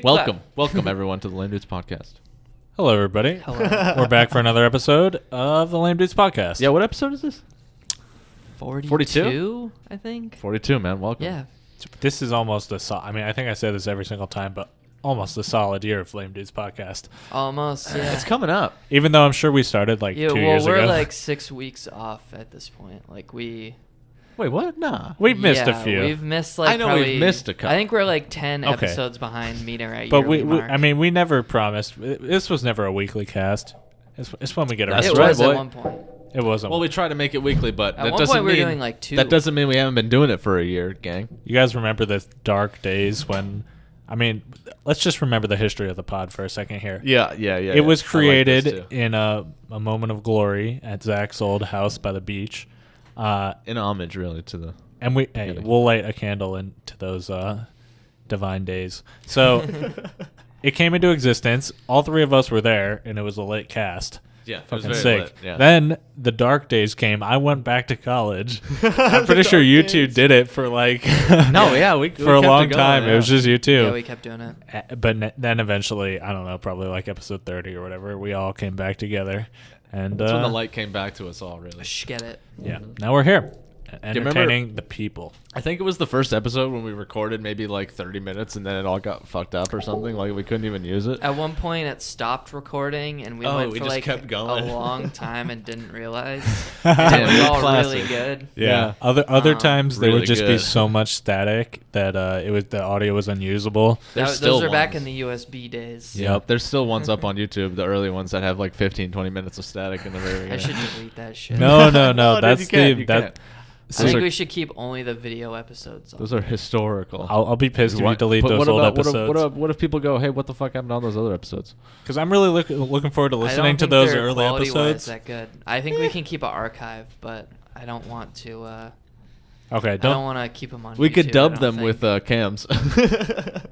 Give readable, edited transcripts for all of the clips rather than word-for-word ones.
Welcome everyone to the Lame Dudes Podcast. Hello, everybody. Hello. We're back for another episode of the Lame Dudes Podcast. Yeah, what episode is this? 42, I think. 42, man. Welcome. Yeah. This is almost I think I say this every single time, but almost a solid year of Lame Dudes Podcast. Almost, yeah. It's coming up. Even though I'm sure we started 2 years ago. We're like 6 weeks off at this point. Wait, what? Nah. We've missed a few. We've missed I know probably, we've missed a couple. I think we're 10 Okay. episodes behind meeting our But yearly mark. we never promised. This was never a weekly cast. It's when we get That's it around. right, was boy. at one point. It wasn't. Well, we try to make it weekly, but At that one doesn't point we were mean doing 2. that doesn't mean we haven't been doing it for a year, gang. You guys remember the dark days when... let's just remember the history of the pod for a second here. Yeah. It was created in a moment of glory at Zach's old house by the beach. in homage, really, to the. And we'll light a candle into those divine days. So it came into existence. All three of us were there, and it was a late cast. Yeah, it was Fucking very sick. lit, yeah. Then the dark days came. I went back to college. I'm pretty sure you two did it for No, yeah, we for a kept long it going, time. yeah. It was just you two. Yeah, we kept doing it. But then eventually, I don't know, probably episode 30 or whatever, we all came back together. And That's when the light came back to us all, really. Shh, get it. yeah, now we're here. remember- Entertaining the people. I think it was the first episode when we recorded maybe 30 minutes and then it all got fucked up or something. We couldn't even use it. At one point, it stopped recording, and we went we for just kept going. a long time and didn't realize. Damn, It was all classic. really good. Yeah. Other times there Really would just be good. so much static that the audio was unusable. There's still Those are back ones. in the USB days. Yep, there's still ones up on YouTube, the early ones that have 15, 20 minutes of static in the very I should delete that shit. No, dude, that's you can't, you that. can't. I Those think are- we should keep only the video episodes. Those are historical. I'll be pissed if you What- delete but those what old about- episodes. What if people go, hey, what the fuck happened to all those other episodes? Because I'm really looking forward to I don't listening to think those they're early quality-wise episodes. that good. I think we can keep an archive, but I don't want to. Okay, I don't want to keep them on. We could YouTube, I dub don't them think. with cams.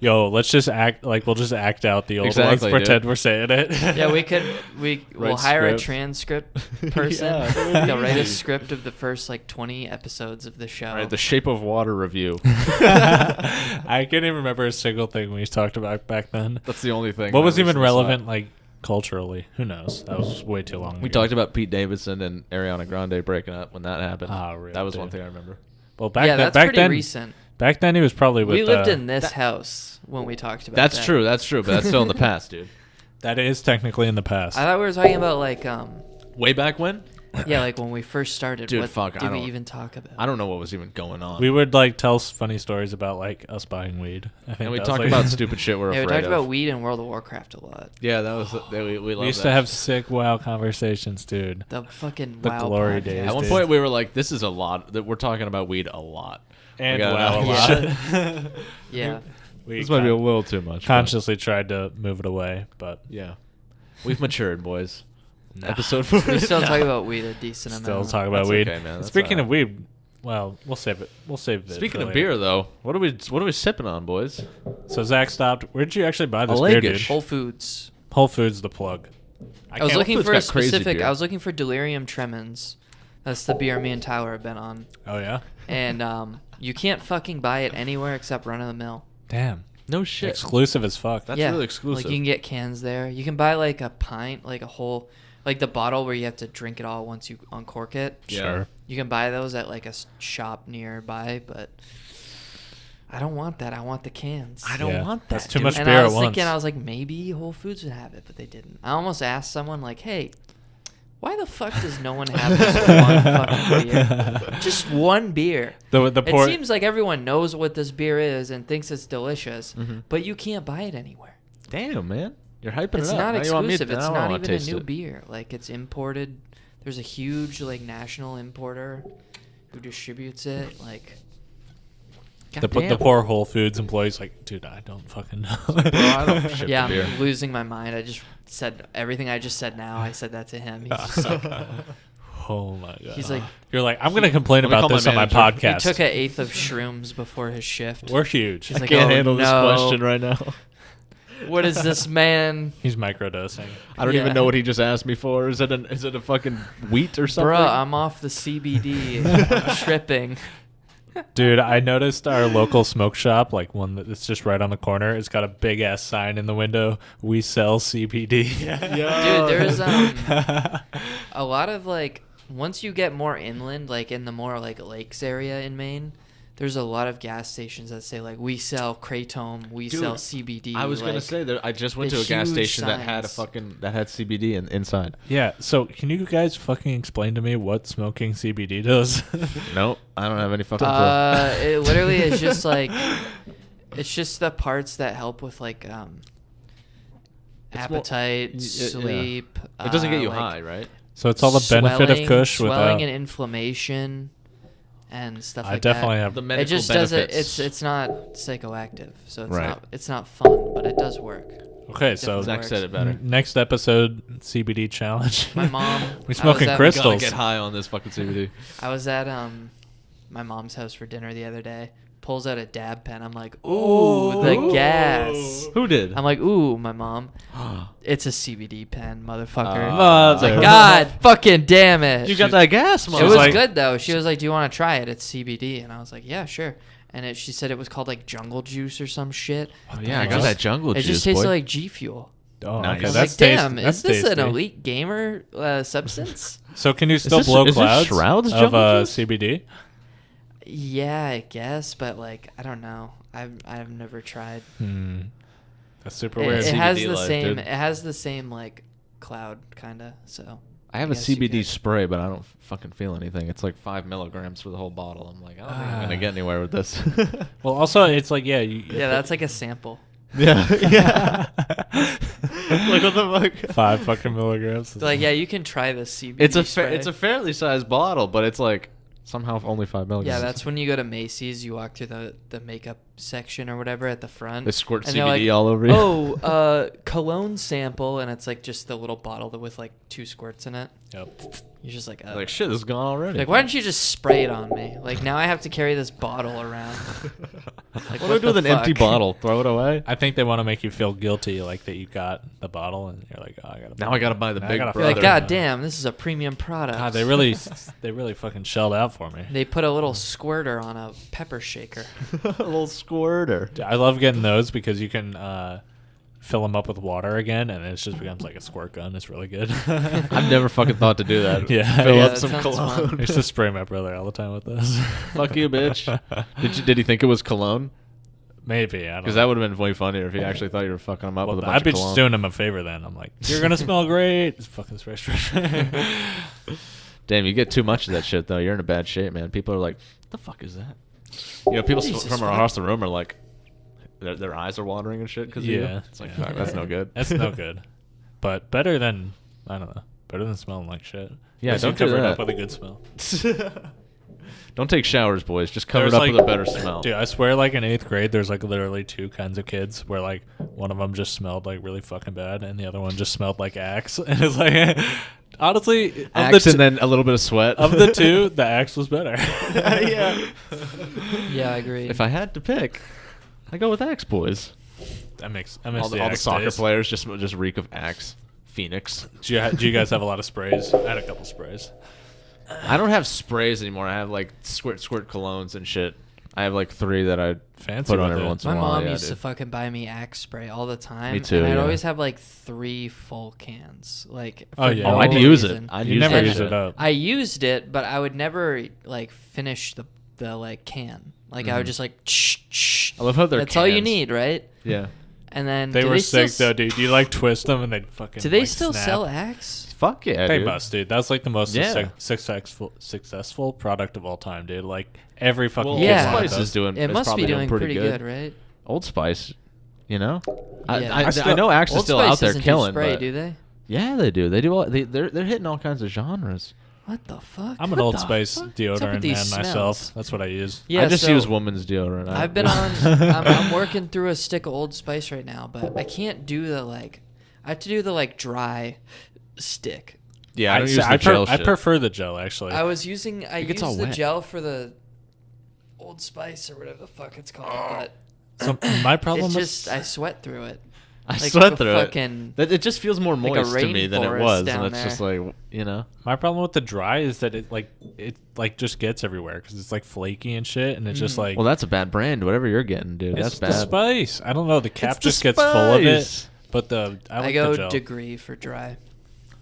let's just act we'll just act out the old Exactly, ones, pretend dude. we're saying it. Yeah, we'll hire script. a transcript person. Yeah, They'll write a easy. script of the first 20 episodes of the show. Right, the Shape of Water review. I can't even remember a single thing we talked about back then. That's the only thing. What I was even recently saw. relevant, culturally? Who knows? That was way too long. We ago. talked about Pete Davidson and Ariana Grande breaking up when that happened. Oh, really, that was dude. one thing I remember. Well, back yeah, then, that's back pretty then, recent. back then he was probably with. We lived in this house when we talked about That's that. true. That's true. But that's still in the past, dude. That is technically in the past. I thought we were talking about Way back when? when we first started. Dude, what fuck, did I we don't- even talk about? I don't know what was even going on. We would tell funny stories about us buying weed. I think and we that was, talked about stupid shit we're Yeah, we afraid talked of. about weed and World of Warcraft a lot. Yeah, that was we We loved used that to have shit. sick WoW conversations, dude. The fucking The WoW glory podcast. days, At one dude. point, we were like, "This is a lot. That we're talking about weed a lot." And We gotta WoW a not- lot. Yeah. We This might be a little too much. but- consciously tried to move it away, but Yeah, we've matured, boys. Nah. Episode. We still talk about weed a decent still amount. talk about That's weed. okay, man. That's Speaking all of weed, well, we'll save it. We'll save it. Speaking for of later. beer, though, what are we sipping on, boys? So Zach stopped. Where did you actually buy this A beer, Langish. dude? Whole Foods. Whole Foods, the plug. I was can't- looking Foods for a got crazy specific. beer. I was looking for Delirium Tremens. That's the beer me and Tyler have been on, Oh yeah. and you can't fucking buy it anywhere except Run of the Mill. Damn. No shit. Exclusive as fuck. That's yeah, really exclusive. Like you can get cans there. You can buy a pint, a whole, the bottle where you have to drink it all once you uncork it. Yeah. Sure. You can buy those at a shop nearby, but I don't want that. I want the cans. I don't Yeah, want that. that's too dude. much And beer I at was once. thinking, I was like, maybe Whole Foods would have it, but they didn't. I almost asked someone, hey, why the fuck does no one have this one fucking beer? Just one beer. The It poor. seems like everyone knows what this beer is and thinks it's delicious, Mhm. but you can't buy it anywhere. Damn, man, you're hyping It's it up. not Now you want me exclusive. to- It's now I not wanna even a taste new it. beer. It's imported. There's a huge national importer who distributes it. The Goddamn. poor Whole Foods employees dude, I don't fucking know. Bro, I don't ship Yeah, the beer. I'm losing my mind. I just said everything I just said now. I said that to him. He's just Oh my god. He's like, you're like, I'm gonna complain Let me about call this my on my manager. podcast. he took an eighth of shrooms before his shift. We're huge. He's I like, can't "Oh, handle this no. question right now. What is this, man? He's microdosing. I don't Yeah. even know what he just asked me for. Is it a fucking wheat or something? Bruh, I'm off the CBD. I'm tripping. Dude, I noticed our local smoke shop, like one that's just right on the corner, it's got a big ass sign in the window. We sell CBD. Dude, there's a lot of like once you get more inland, like in the more like lakes area in Maine, there's a lot of gas stations that say like we sell kratom, we Dude, sell CBD. I was gonna like, say that I just went the to a gas huge station that had signs. that had CBD inside. Yeah, so can you guys fucking explain to me what smoking CBD does? Nope, I don't have any fucking clue. It literally is just like it's just the parts that help with like It's more- appetite, yeah. sleep. It doesn't get you like, high, right? So it's all the benefit of Kush swelling without. and inflammation and stuff I like definitely that. have. The It medical just doesn't. benefits. It's not psychoactive, so Right. it's not fun, but it does work. Okay, so definitely Zach works. said it better. next episode CBD challenge. My mom. We smoking I was at- crystals. Gotta get high on this fucking CBD. I was at my mom's house for dinner the other day. Pulls out a dab pen. I'm like, ooh, the gas. Who did? I'm like, ooh, my mom. It's a CBD pen, motherfucker. Ah. I was like, God fucking damn it. You got that gas, It mom. was like- good though. She was like, "Do you want to try it? It's CBD." And I was like, "Yeah, sure." And she said it was called like jungle juice or some shit. Oh, yeah, I got Just- that jungle It juice, just tasted boy. like G Fuel. Oh, Nice. okay, I was that's like, damn, tasty. is this an tasty. elite gamer substance? So can you still this- blow is this clouds Shroud's of jungle juice? CBD? Yeah, I guess, but like, I don't know. I've never tried. That's super It, weird. it has CBD the life, same. dude. It has the same like cloud kind of. So I have a guess you CBD could- spray, but I don't fucking feel anything. It's like 5 milligrams for the whole bottle. I'm like, I don't think I'm gonna get anywhere with this. Well, also it's like Yeah, that's like a sample. yeah, yeah. Like what the fuck? 5 fucking milligrams. Like, yeah, you can try this CBD. It's a spray. it's a fairly sized bottle, but it's like somehow only 5 milligrams. Yeah, that's when you go to Macy's, you walk through the makeup section or whatever at the front. They squirt and they're CBD like, all over you. Oh, cologne sample, and it's like just the little bottle with like 2 squirts in it. Yep. You're just like, oh. Like shit, this is gone already. Like, why don't you just spray it on me? Like, now I have to carry this bottle around. Like, What do I do with an the empty fuck? bottle? Throw it away? I think they want to make you feel guilty, like that you got the bottle, and you're like, oh, I gotta. Now I gotta buy the Now I big gotta You're like, brother. God damn, this is a premium product. God, they really fucking shelled out for me. They put a little squirter on a pepper shaker. A little squirter. I love getting those because you can fill them up with water again, and it just becomes like a squirt gun. It's really good. I've never fucking thought to do that. Yeah. Fill Yeah, up that some sounds cologne. fun. I used to spray my brother all the time with this. Fuck you, bitch. Did he think it was cologne? Maybe I don't. Because know. that would have been way funnier if he actually thought you were fucking him up Well, with a bunch I'd be of just cologne. doing him a favor then. I'm like, you're gonna smell great. It's fucking spray. Damn, you get too much of that shit though. You're in a bad shape, man. People are like, "What the fuck is that?" You know, people Jesus from fuck. across the room are like, their eyes are watering and shit because Yeah, it's like, yeah. fuck, that's no good. That's no good. But better than I don't know. Better than smelling like shit. Yeah, At least you don't do cover it that. up with a good smell. Don't take showers, boys. Just cover There's it up like- with a better smell. Dude, I swear, like in 8th grade, there's like literally 2 kinds of kids where like one of them just smelled like really fucking bad, and the other one just smelled like Axe. And it's like, honestly, of Axe the and then a little bit of sweat. of the 2, the Axe was better. Yeah. Yeah, I agree. If I had to pick, I go with Axe, boys. I miss All the the Axe soccer days. players just reek of Axe. Phoenix. Do you guys have a lot of sprays? I had a couple sprays. I don't have sprays anymore. I have like squirt colognes and shit. I have like 3 that I Fancy put on with every it. once in My a while. mom Yeah, used to dude. fucking buy me Axe spray all the time. Me too, And I'd yeah. always have like 3 full cans. Like, Oh, for yeah. no Oh, I'd use it. reason. I'd You use never that use shit. it up. I used it, but I would never like finish the like can. Like I would just like shh. I love how they're That's all you cans. need, right? Yeah. And then They do were still sick though, dude. You like twist them and they'd fucking. Do they like, still snap. sell Axe? Fuck yeah, They dude. must, dude. That's like the most Yeah. successful product of all time, dude. Like every fucking Well, kid Yeah. Old wanted Spice those. is doing. It is must be probably doing pretty good, right? Old Spice, you know. Yeah. I know Axe is Old still Spice out there doesn't do killing. spray, but do they? yeah, they do. They do. They're hitting all kinds of genres. What the fuck? I'm an What Old the Spice fuck? What's up deodorant with man these myself. smells? That's what I use. Yeah, I just so use woman's deodorant. I've been on. I'm working through a stick of Old Spice right now, but I can't do the like. I have to do the like dry stick. Yeah, I don't use the gel I shit. prefer the gel actually. I was using. I It gets used all the wet. gel for the Old Spice or whatever the fuck it's called, but So my problem it's with just I sweat through it. I Like sweat a through fucking- it. It just feels more like a moist to me than it rainforest was, down and it's just there. like, you know. My problem with the dry is that it just gets everywhere because it's like flaky and shit, and it's just like. Well, that's a bad brand. Whatever you're getting, dude, it's that's the bad. spice. I don't know. The cap It's the just gets full of it, spice. but I I like go the gel. Degree for dry.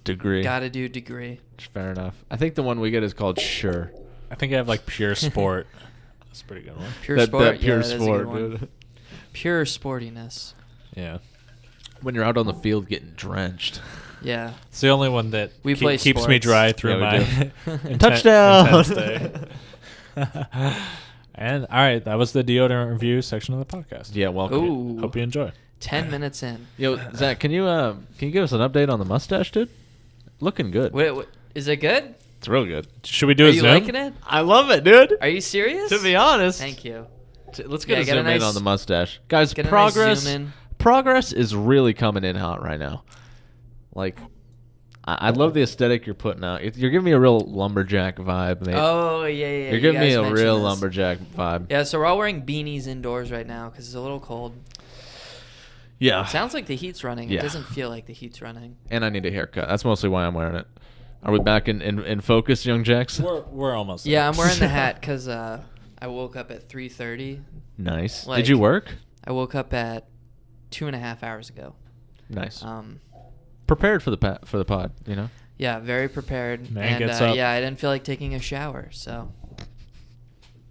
Degree. Gotta do Degree. Fair enough. I think the one we get is called Sure. I think I have like Pure Sport. That's a pretty good one. Pure that Sport. Pure yeah, that is a Sport, good one. dude. Pure sportiness. Yeah. When you're out on the field getting drenched. Yeah. It's the only one that We play keeps me sports. dry through Yeah, we my Touchdown! intense day. And all right, that was the deodorant review section of the podcast. Yeah, welcome. Ooh. Hope you enjoy. 10 minutes in. Yo, Zach, can you give us an update on the mustache, dude? Looking good. Wait, is it good? It's real good. Should we do Are a you Zoom? liking it? I love it, dude. Are you serious? To be honest. Thank you. Let's get Yeah, a get a zoom in nice- on the mustache. Guys, get a nice progress zoom in. progress is really coming in hot right now. Like, I love the aesthetic you're putting out. You're giving me a real lumberjack vibe, mate. Oh, yeah. you're you giving me guys a mentioned real this. lumberjack vibe. Yeah, so we're all wearing beanies indoors right now because it's a little cold. Yeah. Sounds like the heat's running. Yeah. It doesn't feel like the heat's running. And I need a haircut. That's mostly why I'm wearing it. Are we back in focus, young Jacks? We're almost there. Yeah, I'm wearing the hat because I woke up at 3:30. Nice. Like- Did you work? I woke up at 2.5 hours ago. Nice. Um, Prepared for the pod, you know? yeah, very prepared. Man and gets up. yeah, I didn't feel like taking a shower, so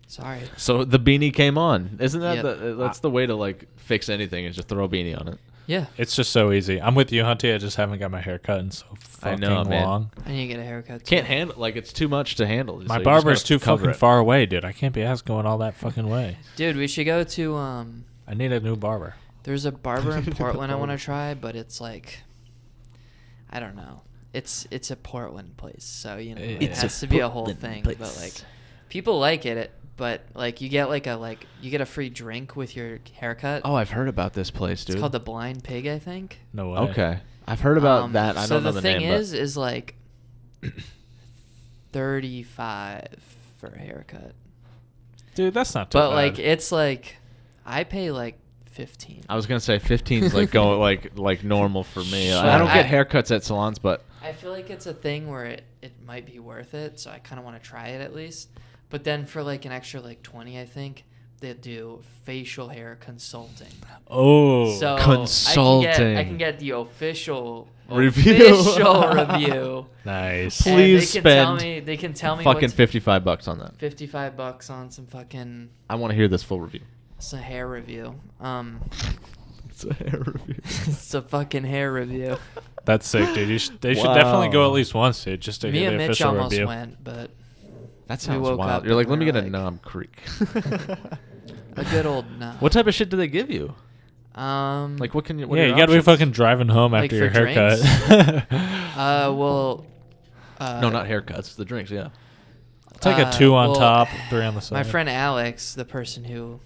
sorry. So the beanie came on. Isn't that Yep. that's the way to like fix anything is just throw a beanie on it. Yeah, It's just so easy. I'm with you, Hunty. I just haven't got my hair cut in so I fucking know, man. long. I need to get a haircut. Can't too. handle like it's too much to handle. My so you just barber's gotta too cover fucking it. far away, dude. I can't be asked going all that fucking way. Dude, we should go to I need a new barber. There's a barber in Portland I want to try, but it's like, I don't know. It's a Portland place, so you know it It's has a to be a whole Portland thing. place. But like, people like it, but like you get you get a free drink with your haircut. Oh, I've heard about this place, dude. It's called the Blind Pig, I think. No way. Okay, I've heard about that. I so don't know the thing name. is like $35 for a haircut, Dude, that's not too but bad. like it's like I pay like 15. I was gonna say 15's like going like normal for me. Sure. I don't get I- haircuts at salons, but I feel like it's a thing where it might be worth it, so I kind of want to try it at least. But then for like an extra like 20, I think they do facial hair consulting. oh. So Consulting. I can get the official Review. official review. nice. And Please they can tell me fucking what's $55 on that. $55 on some fucking I want to hear this full review. it's a hair review. It's a hair review. It's a fucking hair review. That's sick, dude. They should Wow. definitely go at least once, dude, just to Me get and the Mitch official almost review. went, but That We sounds woke wild. up You're like, and let me we get were a like- Nom Creek. a good old no. What type of shit do they give you? Like What can you? What Yeah, are you your gotta be options? fucking driving home Like after your for haircut. well. No, not haircuts. The drinks. Yeah. Take a 2 on well, top, 3 on the side. My friend Alex, the person who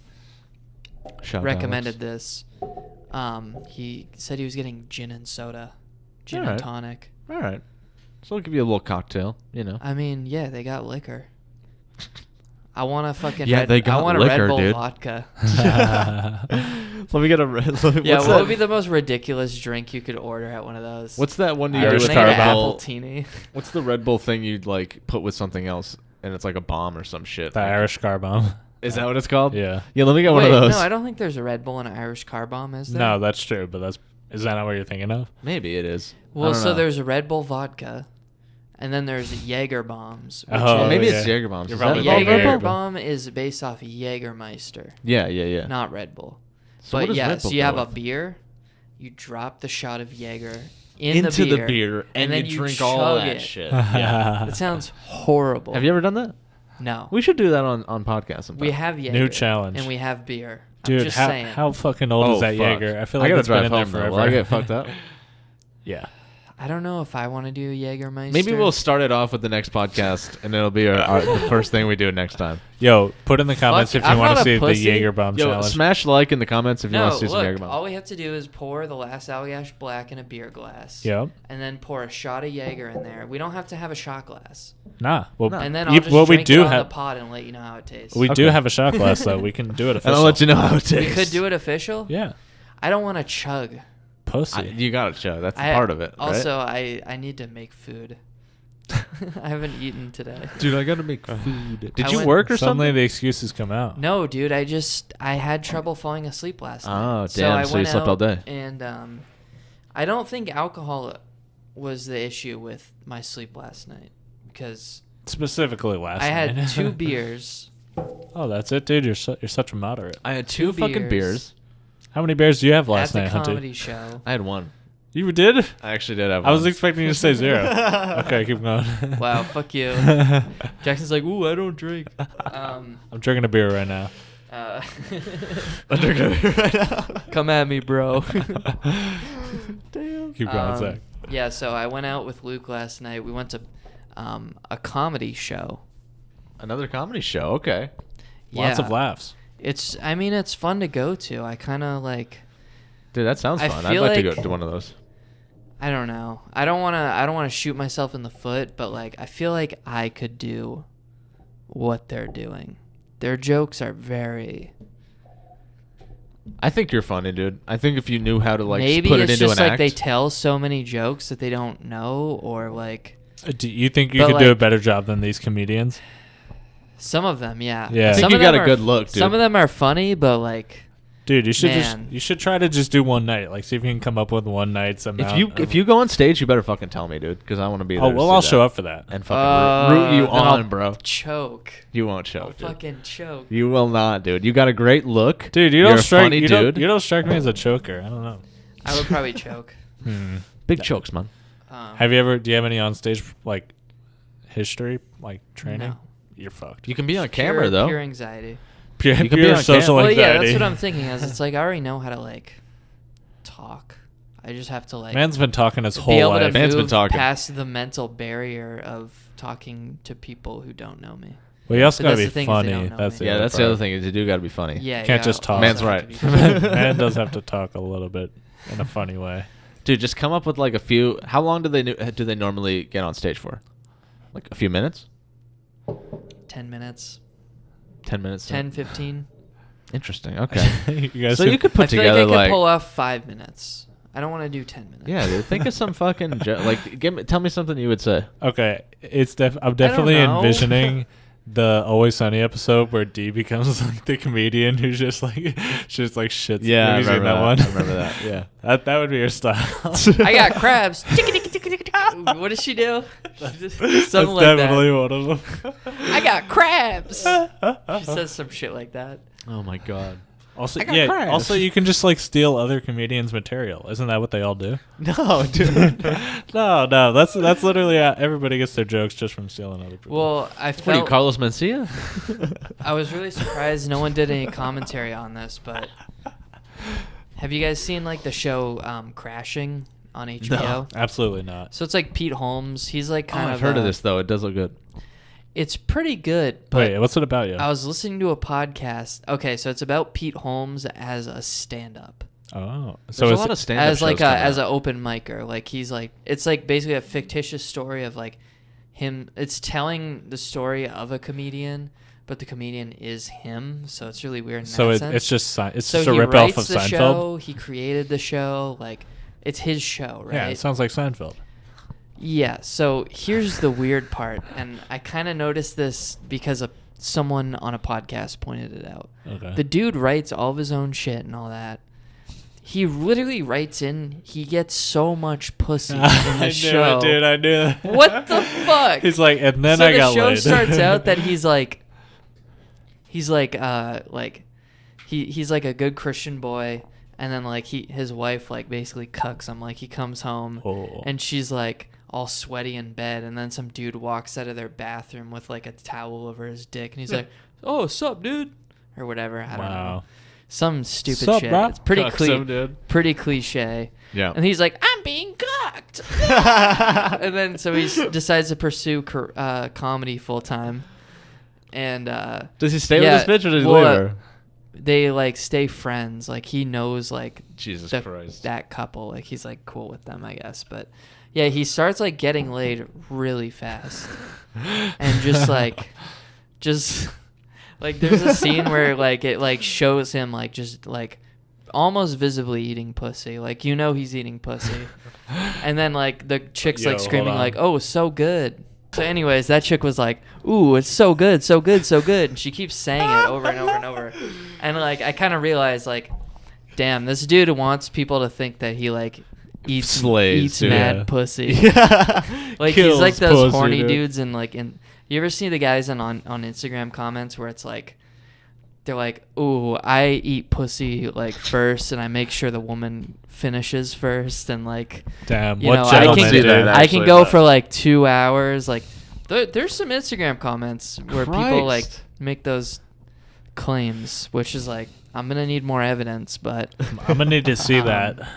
Shout out, recommended Alex. this, he said he was getting gin and soda, gin Alright. and tonic. All right. So I'll give you a little cocktail. You know. I mean, yeah, they got liquor. I want a fucking Yeah, they got I want a liquor, Red Bull dude. vodka. Let me get a. What's Yeah, what that? would be the most ridiculous drink you could order at one of those? What's that one you I do was with thinking Red apple Bull? teeny. What's the Red Bull thing you'd like put with something else, and it's like a bomb or some shit? The Like- Irish car bomb. Is that what it's called? Yeah. Yeah. Let me get Wait, one of those. no, I don't think there's a Red Bull and an Irish car bomb, is there? No, that's true, but is that not what you're thinking of? Maybe it is. I Well, don't so know. there's a Red Bull vodka, and then there's Jaeger bombs. Which Oh, Maybe yeah. it's Jaeger bombs. You're Is that probably the involved right. Red Jaeger Bull? bomb is based off Jägermeister, Yeah. Yeah. not Red Bull. So what But does yeah, Red Bull so you go have a with? beer, you drop the shot of Jaeger into the beer, and then you you drink all chug that it. shit. Yeah. That sounds horrible. Have you ever done that? No. We should do that on podcast sometime. We have Jaeger. challenge. And we have beer. Dude, I'm just how, saying. how fucking old Oh, is that fuck. Jaeger? I feel I like gotta it's been drive in there home though. forever. Will I get fucked up? Yeah. I don't know if I want to do Jägermeister. Maybe we'll start it off with the next podcast, and it'll be the first thing we do next time. Yo, put in the comments if you I'm want not to a see the pussy. Jaeger bomb Yo, challenge. smash like in the comments if you No, want to see some Jaeger look, bombs. all we have to do is pour the last Allagash Black in a beer glass. Yep. And then pour a shot of Jaeger in there. We don't have to have a shot glass. Nah. Well, And then you- I'll just well, we drink do it on have the pod and let you know how it tastes. we do Okay. have a shot glass though. We can do it And official. I'll let you know how it tastes. We could do it official? Yeah. I don't want to chug. pussy. You gotta choke. That's part of it. Also, right? I need to make food. I haven't eaten today. Dude, I gotta make food. Did I you went- work or Suddenly something? the excuses come out. No, dude, I had trouble falling asleep last night. Oh, damn, so you went slept all out day. And I don't think alcohol was the issue with my sleep last night because Specifically last I night. had 2 beers. Oh, that's it, dude. You're such a moderate. I had 2 fucking beers. How many beers do you have last at night, the Hunter? comedy show. I had 1. You did? I actually did have I 1. was expecting you to say 0. Okay, keep going. Wow, fuck you. Jackson's like, ooh, I don't drink. I'm drinking a beer right now. I'm drinking a beer right now. Come at me, bro. Damn. Keep going, Zach. Yeah, so I went out with Luke last night. We went to a comedy show. Another comedy show. Okay. Lots Yeah. of laughs. It's fun to go to. I kind of like. Dude, that sounds I fun. I'd feel like to like- go to one of those. I don't know. I don't want to shoot myself in the foot, but like I feel like I could do what they're doing. Their jokes are very. I think you're funny, dude. I think if you knew how to like Maybe put it it's into just an like act. they tell so many jokes that they don't know, or like Do you think you But, could do a like- better job than these comedians? some of them, yeah. Yeah. I think Some you of them got a are- good look, dude. Some of them are funny, but like Dude, you should Man. you should try to just do one night. Like, see if you can come up with one night's amount. if you go on stage, you better fucking tell me, dude, because I want to be there. Oh to well, see I'll that. show up for that. and fucking root you then I'll on, bro. choke. You won't I'll choke, dude. fucking choke. You will not, dude. You got a great look, Dude, You're you don't a strike funny you dude. Don't, you don't strike me as a choker. I don't know. I would probably choke. Big chokes, man. Do you have any on stage like history, like training? No. You're fucked. You can be on Pure- camera though. Pure anxiety. Pure, you can be pure on social Well, anxiety. yeah, that's what I'm thinking. Is it's like I already know how to like talk. I just have to like Man's been talking his be whole able to life. Man's been move talking. past the mental barrier of talking to people who don't know me. Well, you also But gotta that's be the thing is they funny. don't know That's me. the Yeah, other that's the part. other thing is you do got to be funny. Yeah, Can't you just talk. also Man's have right. to be funny. Man does have to talk a little bit in a funny way. Dude, just come up with like a few. How long do they normally get on stage for? Like a few minutes? 10 minutes. 10 minutes? 10, 15. Interesting. Okay. You guys So you could I put feel together like I like. could pull off 5 minutes. I don't want to do 10 minutes. Yeah, dude. Think of some fucking tell me something you would say. Okay, I'm definitely know. envisioning the Always Sunny episode where Dee becomes like the comedian who's just like shits. Yeah, I Have you seen remember that that. one? I remember that. Yeah. That would be your style. I got crabs. What does she do? That's Something like definitely that. one of them. I got crabs. She says some shit like that. Oh my god. Also, I got yeah. crabs. Also, you can just like steal other comedians' material. Isn't that what they all do? No, dude. No. That's literally everybody gets their jokes just from stealing other people. Well, I What are you, felt Carlos Mencia? I was really surprised no one did any commentary on this, but have you guys seen like the show Crashing on HBO? Absolutely not. So it's like Pete Holmes. He's like Oh, kind of I've heard of this though. It does look good. It's pretty good, but Wait, what's it about? You? I was listening to a podcast. Okay, so it's about Pete Holmes as a stand-up. Oh, So so a it's lot of stand-up As like shows coming as out. an open micer. Like he's like it's like basically a fictitious story of like him. It's telling the story of a comedian, but the comedian is him. So it's really weird. In so that it, sense. it's just it's So just a he rip off writes of the Seinfeld. show. He created the show. Like it's his show, right? Yeah, it sounds like Seinfeld. Yeah, so here's the weird part, and I kind of noticed this because someone on a podcast pointed it out. Okay. The dude writes all of his own shit and all that. He literally writes in, he gets so much pussy in the I knew show. it, dude. I knew it. What the fuck? He's like, and then so I got the show laid. starts out that he's like he's like a good Christian boy, and then like his wife like basically cucks him. Like he comes home Oh. and she's like all sweaty in bed, and then some dude walks out of their bathroom with like a towel over his dick, and he's like, "Oh, sup, dude," or whatever. I don't know. Wow. Some stupid Sup, shit. bro? It's pretty Cucks him, dude. pretty cliche. Yeah. And he's like, "I'm being cooked," and then so he decides to pursue comedy full time. And Does he stay yeah, with this bitch or does he well, leave her? they like stay friends. Like he knows like Jesus Christ. that couple. Like he's like cool with them, I guess. But yeah, he starts like getting laid really fast, and just like there's a scene where like it like shows him like just like almost visibly eating pussy. Like, you know he's eating pussy. And then, like, the chick's, like, screaming, like, oh, so good. So anyways, that chick was like, ooh, it's so good, so good, so good. And she keeps saying it over and over and over. And, like, I kind of realized, like, damn, this dude wants people to think that he, like, eats mad pussy. Yeah. Like, he's like those pussy, horny dudes and, like, you ever see the guys on Instagram comments where it's like, they're like, ooh, I eat pussy, like, first, and I make sure the woman finishes first, and, like, damn, what gentleman I can go for, like, 2 hours. Like, there's some Instagram comments where people, like, make those claims, which is, like, I'm going to need more evidence, but... I'm going to need to see that.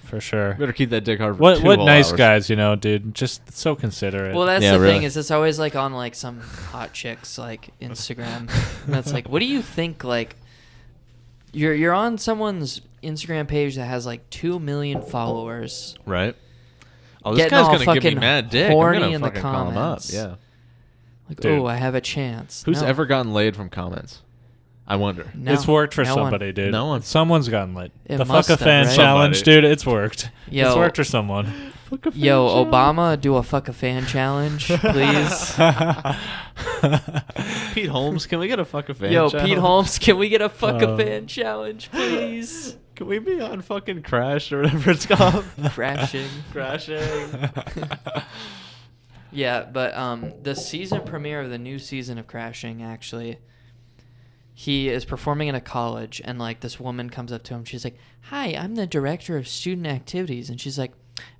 For sure. Better keep that dick hard for what 2 nice hours. Guys, you know, dude. Just so considerate. Well, that's the thing is it's always like on like some hot chicks like Instagram. And that's like, what do you think? Like, you're on someone's Instagram page that has like 2 million followers. Right. Oh, this guy's gonna give me mad dick. Horny I'm in gonna the fucking call him up. comments. Yeah. Like, oh, I have a chance. Who's ever gotten laid from comments? I wonder. No, it's worked for somebody, dude. No one. Someone's gotten lit. It the fuck a fan right? challenge, dude. It's worked. Yo, it's worked for someone. Yo, Obama, do a fuck a fan challenge, please. Pete Holmes, can we get a fuck a fan challenge? Yo, Pete Holmes, can we get a fuck a fan challenge, please? Can we be on fucking Crash or whatever it's called? Crashing. Crashing. Yeah, but the season premiere of the new season of Crashing, actually, he is performing in a college, and, like, this woman comes up to him. She's like, hi, I'm the director of student activities. And she's like,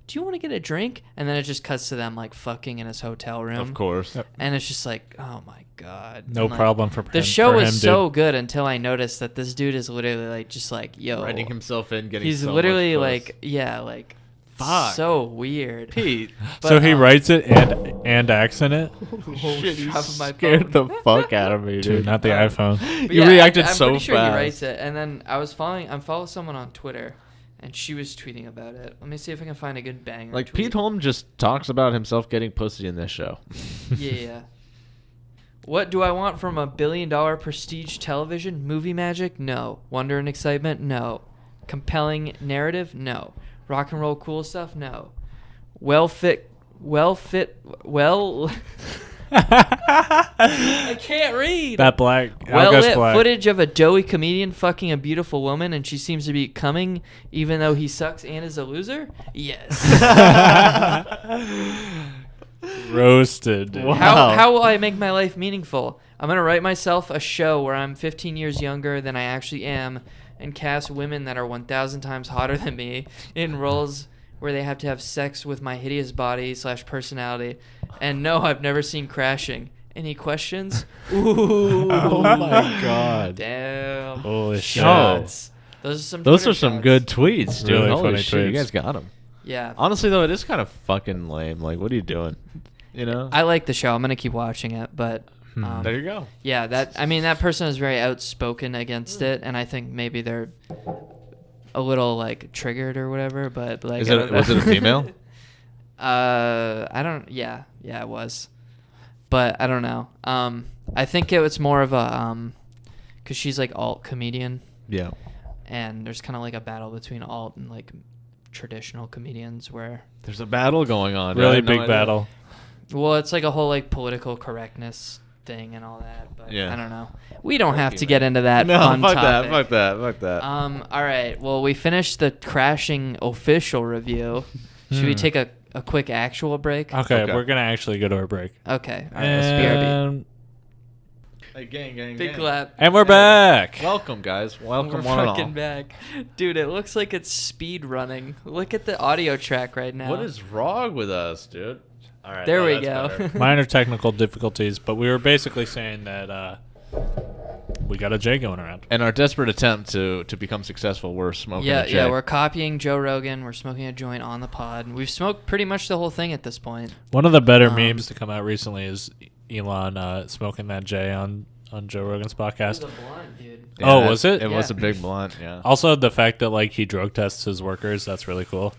do you want to get a drink? And then it just cuts to them, like, fucking in his hotel room. Of course. And it's just like, oh, my God. No and, like, problem for him. The show was so good until I noticed that this dude is literally, like, just like, yo. Writing himself in, getting he's so literally, much like, yeah, like, fuck. So weird. Pete. But, so he writes it and acts in it? Oh, shit, you scared the fuck out of me, dude. Not the iPhone. You reacted I'm so pretty sure fast. he writes it. And then I follow someone on Twitter, and she was tweeting about it. Let me see if I can find a good banger. Like, tweet. Pete Holmes just talks about himself getting pussy in this show. Yeah. What do I want from a $1 billion prestige television? Movie magic? No. Wonder and excitement? No. Compelling narrative? No. Rock and roll cool stuff? No. Well I can't read. That black. Well-lit black. footage of a doughy comedian fucking a beautiful woman, and she seems to be coming even though he sucks and is a loser? Yes. Roasted. Wow. How will I make my life meaningful? I'm going to write myself a show where I'm 15 years younger than I actually am and cast women that are 1,000 times hotter than me in roles where they have to have sex with my hideous body / personality. And no, I've never seen Crashing. Any questions? Ooh. Oh my God. Damn. Holy shit. Shots. Those are some good tweets, dude. Really Holy funny shit, tweets. you guys got them. Yeah. Honestly, though, it is kind of fucking lame. Like, what are you doing? You know? I like the show. I'm going to keep watching it, but... there you go. Yeah, that person is very outspoken against it, and I think maybe they're a little, like, triggered or whatever, but, like... Was it a female? I don't... Yeah, it was. But I don't know. I think it was more of a... Because she's, like, alt comedian. Yeah. And there's kind of, like, a battle between alt and, like, traditional comedians where... There's a battle going on. Really big battle. Well, it's, like, a whole, like, political correctness thing and all that, but yeah. I don't know. We don't have to get into that fun fuck topic. Fuck that. All right. Well, we finished the Crashing official review. Should we take a quick actual break? Okay, we're gonna actually go to our break. Okay. All right. Let's BRB. Hey, gang. Big clap. And we're back. Welcome, guys. Welcome, We're one and all. fucking back, dude. It looks like it's speed running. Look at the audio track right now. What is wrong with us, dude? All right. There we go. Minor technical difficulties, but we were basically saying that we got a J going around. In our desperate attempt to become successful, we're smoking a J. Yeah, we're copying Joe Rogan. We're smoking a joint on the pod. We've smoked pretty much the whole thing at this point. One of the better memes to come out recently is Elon smoking that J on Joe Rogan's podcast. It was a blunt, dude. Yeah, was it? It was a big blunt, yeah. Also, the fact that like he drug tests his workers, that's really cool.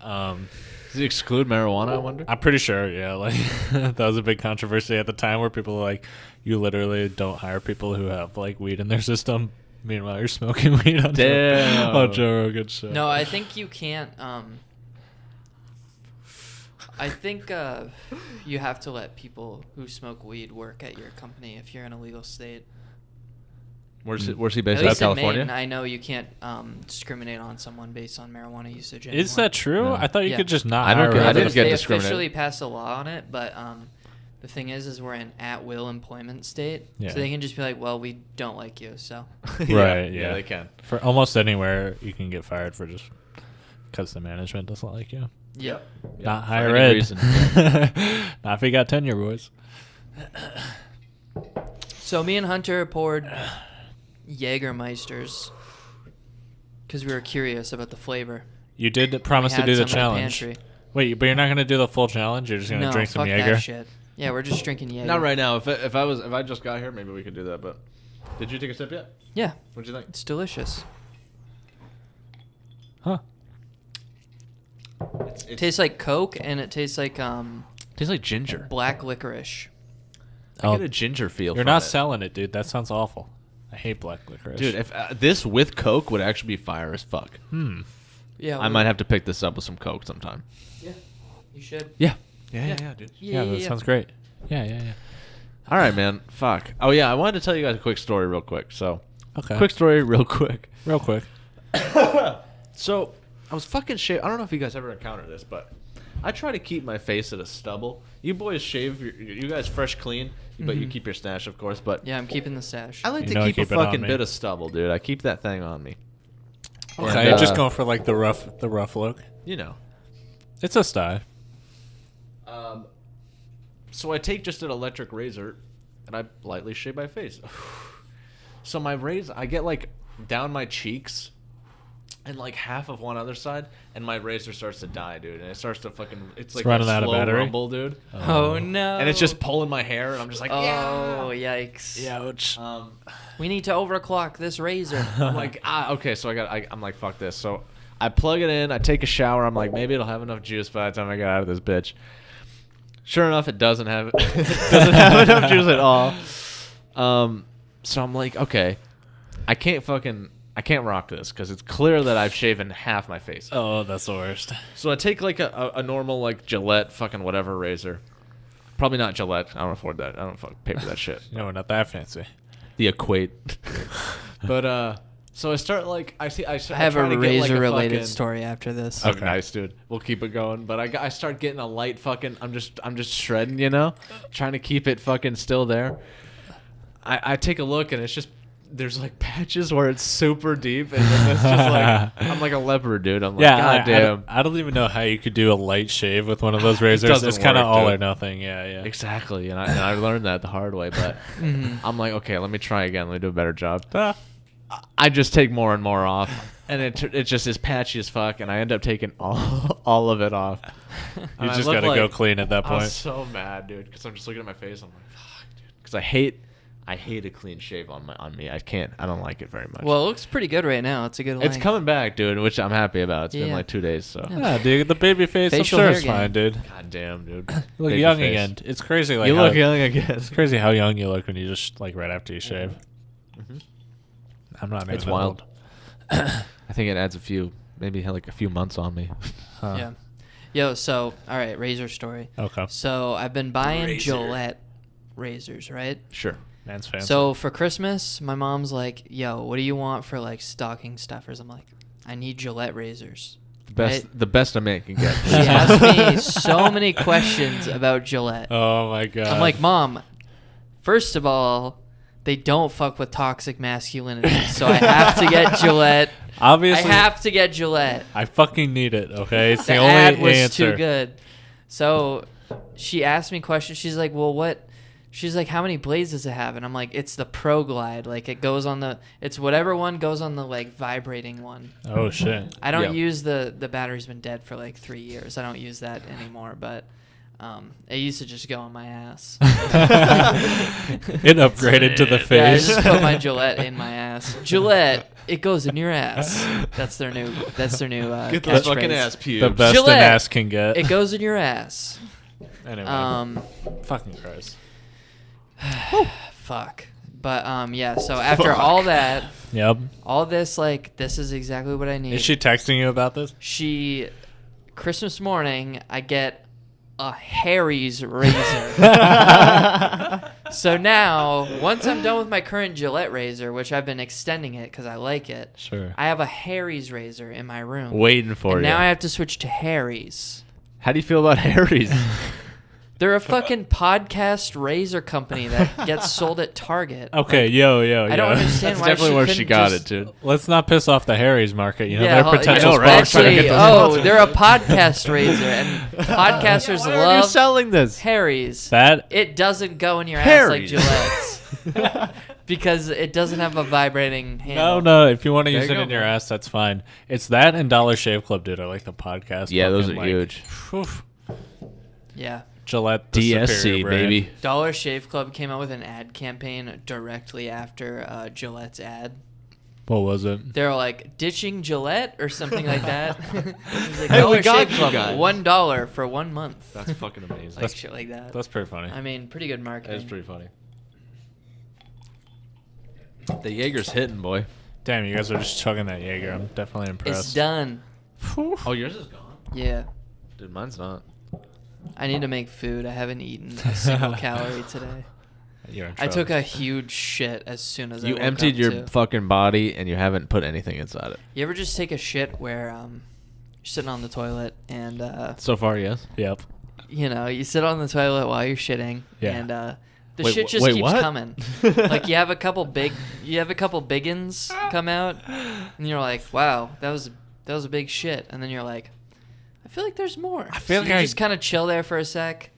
Does he exclude marijuana, I wonder? I'm pretty sure, yeah. Like that was a big controversy at the time where people were like, you literally don't hire people who have like weed in their system. Meanwhile, you're smoking weed on Damn. Joe Rogan's show. No, I think you can't. I think you have to let people who smoke weed work at your company if you're in a legal state. Where's he At based? least Out of in California. Maine, I know you can't discriminate on someone based on marijuana usage anymore. Is that true? No. I thought you Yeah. could just not. I don't hire get- I others. didn't get They discriminated. officially passed a law on it, but the thing is we're in at-will employment state, Yeah. so they can just be like, well, we don't like you, so. Right, Yeah, yeah. they can. For almost anywhere, you can get fired for just because the management doesn't like you. Yep. Not for higher any ed. reason. Not if you got tenure, boys. So me and Hunter poured Jägermeisters because we were curious about the flavor. You did promise We to had do some the in challenge. pantry. Wait, but you're not gonna do the full challenge. You're just gonna No, drink some fuck Jaeger. that shit. Yeah, we're just drinking Jaeger. Not right now. If I just got here, maybe we could do that. But did you take a sip yet? Yeah, What'd you think? it's delicious. Huh? It tastes like Coke and it tastes like Tastes like ginger. black licorice. I Oh, get a ginger feel. you're from not it. selling it, dude. That sounds awful. I hate black licorice. Dude. If this with Coke would actually be fire as fuck. Yeah, I might have to pick this up with some Coke sometime. Yeah, you should. Yeah. Yeah. dude. yeah, that sounds great. Yeah. All right, man. Fuck. Oh yeah, I wanted to tell you guys a quick story, real quick. So, Okay. quick story, real quick. real quick. So, I was fucking shave. I don't know if you guys ever encountered this, but I try to keep my face at a stubble. You boys shave. You guys fresh, clean, but you keep your stash, of course. But Yeah, I'm keeping the stash. I like You to know I keep a keep it on fucking me. bit of stubble, dude. I keep that thing on me. Okay, And, you're just going for like the rough look. You know. It's a style. So I take just an electric razor, and I lightly shave my face. So my razor, I get like down my cheeks, and like half of one other side, and my razor starts to die, dude. And it starts to fucking, it's like running that out of slow battery? rumble, dude. Oh no! And it's just pulling my hair, and I'm just like, Oh yikes! Ouch. We need to overclock this razor. I'm like, okay, so I'm like, fuck this. So I plug it in, I take a shower. I'm like, maybe it'll have enough juice by the time I get out of this bitch. Sure enough, it doesn't have doesn't have enough juice at all. So I'm like, okay, I can't rock this because it's clear that I've shaven half my face. Oh, that's the worst. So I take like a normal like Gillette fucking whatever razor. Probably not Gillette. I don't afford that. I don't pay for that shit. You know, we're not that fancy. The Equate. But so I start like I I have a razor-related story after this. Okay, nice, dude. We'll keep it going. But I start getting a light fucking. I'm just shredding, you know, trying to keep it fucking still there. I take a look and it's just there's like patches where it's super deep and then it's just like I'm like a leopard, dude. I'm like, God damn. I don't even know how you could do a light shave with one of those razors. doesn't It's kind of work, all dude. or nothing. Yeah. Exactly, and I learned that the hard way. But I'm like, okay, let me try again. Let me do a better job. I just take more and more off, and it just is patchy as fuck, and I end up taking all of it off. You just gotta go clean at that I point. was so mad, dude, because I'm just looking at my face. I'm like, fuck, dude, because I hate a clean shave on me. I don't like it very much. Well, it looks pretty good right now. It's a good. it's length. coming back, dude, which I'm happy about. It's been Yeah. like 2 days, so. Yeah, dude, the baby face. I'm Facial sure hair it's fine, gain. dude. God damn, dude. You look Baby young face. again. It's crazy. Like You how, look young again. It's crazy how young you look when you just like right after you shave. Mhm. I'm not. It's even wild. old. I think it adds maybe like a few months on me. Huh. Yeah. Yo, so all right, razor story. Okay. So I've been buying Razor. Gillette razors, right? Sure. Man's fancy. So for Christmas, my mom's like, "Yo, what do you want for like stocking stuffers?" I'm like, "I need Gillette razors." The best a man can get. She asked me so many questions about Gillette. Oh my god. I'm like, Mom, first of all, they don't fuck with toxic masculinity, so I have to get Gillette. Obviously, I have to get Gillette. I fucking need it. Okay, it's the, The only ad was answer. too good. So she asked me questions. She's like, well, what? She's like, how many blades does it have? And I'm like, it's the Pro Glide. Like, it goes on the, it's whatever one goes on the, like, vibrating one. Oh shit. I don't Yeah. use the battery's been dead for, like, 3 years. I don't use that anymore, but it used to just go on my ass. It upgraded to the Yeah, I face. just put my Gillette in my ass. Gillette, it goes in your ass. That's their new Get those fucking catchphrase. ass pubes. the best Gillette. an ass can get. It goes in your ass. Anyway. Fucking Christ. Fuck. But yeah, so after all that, Yep. All this, like, this is exactly what I need. Is she texting you about this? Christmas morning, I get a Harry's razor. So now, once I'm done with my current Gillette razor, which I've been extending it because I like it, Sure. I have a Harry's razor in my room. Waiting for and you. now I have to switch to Harry's. How do you feel about Harry's? They're a fucking podcast razor company that gets sold at Target. Okay, Like, yo. I don't understand That's why definitely she where couldn't she got just- it, dude. Let's not piss off the Harry's market. You know, Yeah, they're potential I know, right? sponsors. Trying to get Actually, those they're a podcast razor, and podcasters Why are you love selling this? Harry's. That It doesn't go in your Harry's. ass like Gillette's. Because it doesn't have a vibrating handle. no. If you want to There use you it go, in your man. ass, that's fine. It's that and Dollar Shave Club, dude. I like the podcast. Yeah, those fucking, are like, huge. oof. Yeah. Gillette, the DSC, superior brand. baby. Dollar Shave Club came out with an ad campaign directly after Gillette's ad. What was it? They were like, ditching Gillette or something like that. It was like, Hey, we Dollar got Shave you Club, guys. $1 for 1 month. That's fucking amazing. Like shit like that. That's pretty funny. I mean, pretty good marketing. That's pretty funny. The Jaeger's hitting, boy. Damn, you guys are just chugging that Jaeger. I'm definitely impressed. It's done. Oh, yours is gone? Yeah. Dude, mine's not. I need to make food. I haven't eaten a single calorie today. You're in I trouble. took a huge shit as soon as I You woke emptied up, your too. fucking body and you haven't put anything inside it. You ever just take a shit where you're sitting on the toilet and So far, yes. Yep. you sit on the toilet while you're shitting Yeah. and the Wait, shit just wait, keeps what? coming. Like you have a couple biggins come out and you're like, wow, that was a big shit, and then you're like, I feel like there's more. I feel So like you I- just kind of chill there for a sec.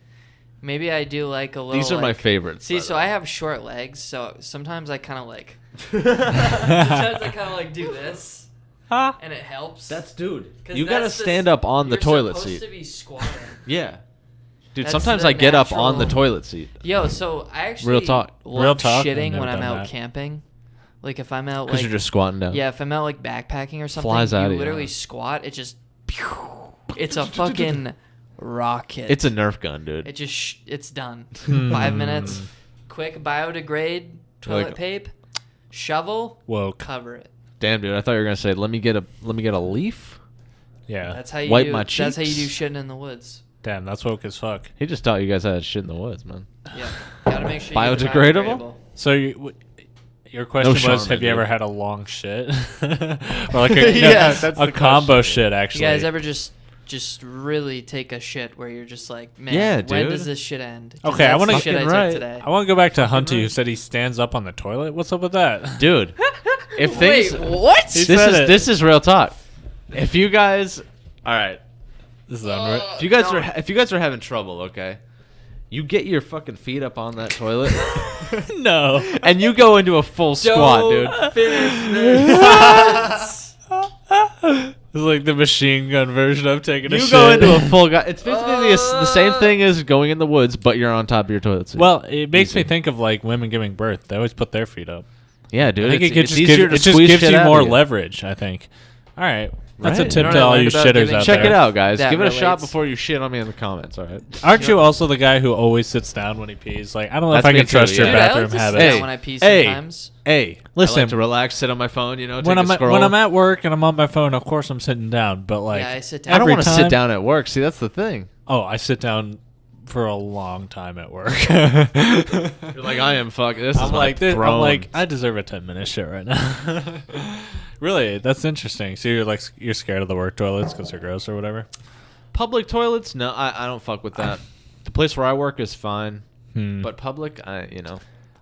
Maybe I do like a little. These are my like- favorites. See, by so the way. I have short legs, so sometimes I kind of like. Sometimes I kind of like do this, and it helps. dude. 'Cause You gotta that's the- stand up on the you're toilet supposed seat. to be squatting. Yeah. Dude, That's sometimes the I get up on the natural- toilet seat. Yo, so I actually Real talk. love Real talk? I've shitting never when I'm done out that. camping. Like if I'm out Because like you're just squatting down. yeah, if I'm out like backpacking or something, Flies out of you you, literally huh? squat. It just it's a fucking rocket. It's a Nerf gun, dude. It just it's done. Hmm. 5 minutes, quick biodegrade toilet Like- paper, shovel, Woke. cover it. Damn, dude. I thought you were gonna say, let me get a leaf. Yeah. That's how you Wipe do. my That's how you do cheeks. shitting in the woods. Damn, that's woke as fuck. He just taught you guys how to shit in the woods, man. Yeah, gotta make sure. you get it Biodegradable? So your question was, Charmin, have you ever dude. had a long shit? Or like a, Yeah, that's a the combo question. shit, You actually. guys ever just really take a shit where you're just like, man, Yeah, when dude. does this shit end? 'Cause Okay, I that's wanna- the shit I Fucking took right. today. I want to go back to Hunty, who right. said he stands up on the toilet. What's up with that? Dude, if Wait, things what? He this said is it. this is real talk. If you guys, all right, This is unreal. if you guys are having trouble, okay, you get your fucking feet up on that toilet No. and you go into a full squat, dude. Don't finish this. It's like the machine gun version of taking a You shit. go into a full guy. It's basically the same thing as going in the woods, but you're on top of your toilet seat. Well, it makes me Easy. think of like women giving birth. They always put their feet up. yeah, dude. I think it's, it it's just easier to it just squeeze gives shit you out of more you. leverage, I think. All right. That's Right. a tip You know to what I all learned you about shitters giving- out Check there. it out, guys. That Give it a shot relates. before you shit on me in the comments. All right. Aren't you also the guy who always sits down when he pees? Like, I don't know if That's I me can too, trust your yeah. Dude, I bathroom like to sit habits. down Hey, when I pee hey. sometimes. Hey, Listen. I like to relax, sit on my phone. You know, take When a I'm scroll. when I'm at work and I'm on my phone, of course I'm sitting down. But like, Yeah, I sit down. I don't every want to time- sit down at work. See, that's the thing. Oh, I sit down for a long time at work. You're like, I am fuck. This is I'm my like, throne. I'm like, I deserve a 10-minute shit right now. Really, that's interesting. So you're scared of the work toilets because they're gross or whatever. public toilets. No, I don't fuck with that. The place where I work is fine, Hmm. but public, I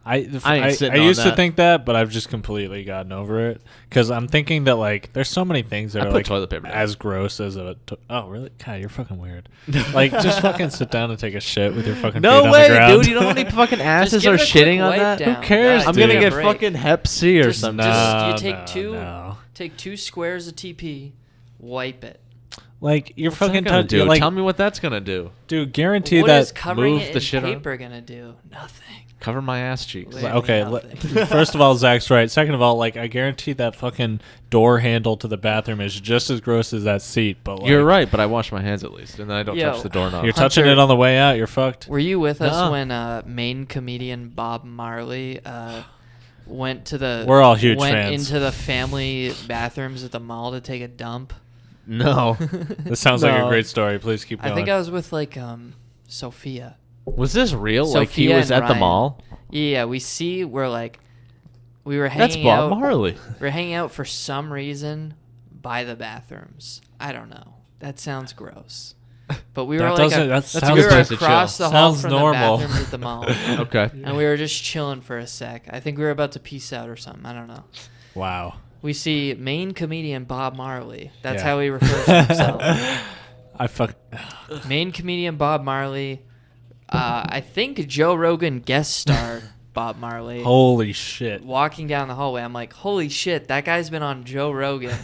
I ain't sitting on used to that. think that, but I've just completely gotten over it because I'm thinking that like there's so many things that I are put like toilet paper down. as gross as a. Oh really? God, you're fucking weird. Like just fucking sit down and take a shit with your fucking feet no on way, the ground. dude. You know how many fucking asses give are it a quick shitting on wipe that? down. Who cares, God, I'm dude? gonna give it a get break. fucking Hep C or Just- something. No, you take no, two- no. Take 2 squares of TP, wipe it. Like you're What's that fucking gonna touch. do? Like, Tell me what that's gonna do. dude, guarantee What that. is covering move it the in shit on? paper gonna do? Nothing. Cover my ass cheeks. Literally Okay, nothing. first of all, Zach's right. Second of all, like I guarantee that fucking door handle to the bathroom is just as gross as that seat. But like, You're right, but I wash my hands at least, and then I don't Yo. touch the doorknob. You're touching Hunter- it on the way out. You're fucked. Were you with us Nuh-uh. when Maine comedian Bob Marley went to the We're all huge went fans. into the family bathrooms at the mall to take a dump? No. This sounds like a No. great story. Please keep going. I think I was with like Sophia. Was this real? Like he Sophia was and at the Ryan. mall? Yeah, we were That's hanging Bob out. Marley. We were hanging out for some reason by the bathrooms. I don't know. That sounds gross. But we were That like doesn't- that a sounds we good were place to across chill. the hall Sounds from normal. the bathrooms at the mall. Okay. And we were just chilling for a sec. I think we were about to peace out or something. I don't know. Wow. We see Maine comedian Bob Marley. That's Yeah. how he refers to himself. I fuck. Maine comedian Bob Marley. I think Joe Rogan guest star Bob Marley. Holy shit. Walking down the hallway, I'm like, holy shit, that guy's been on Joe Rogan.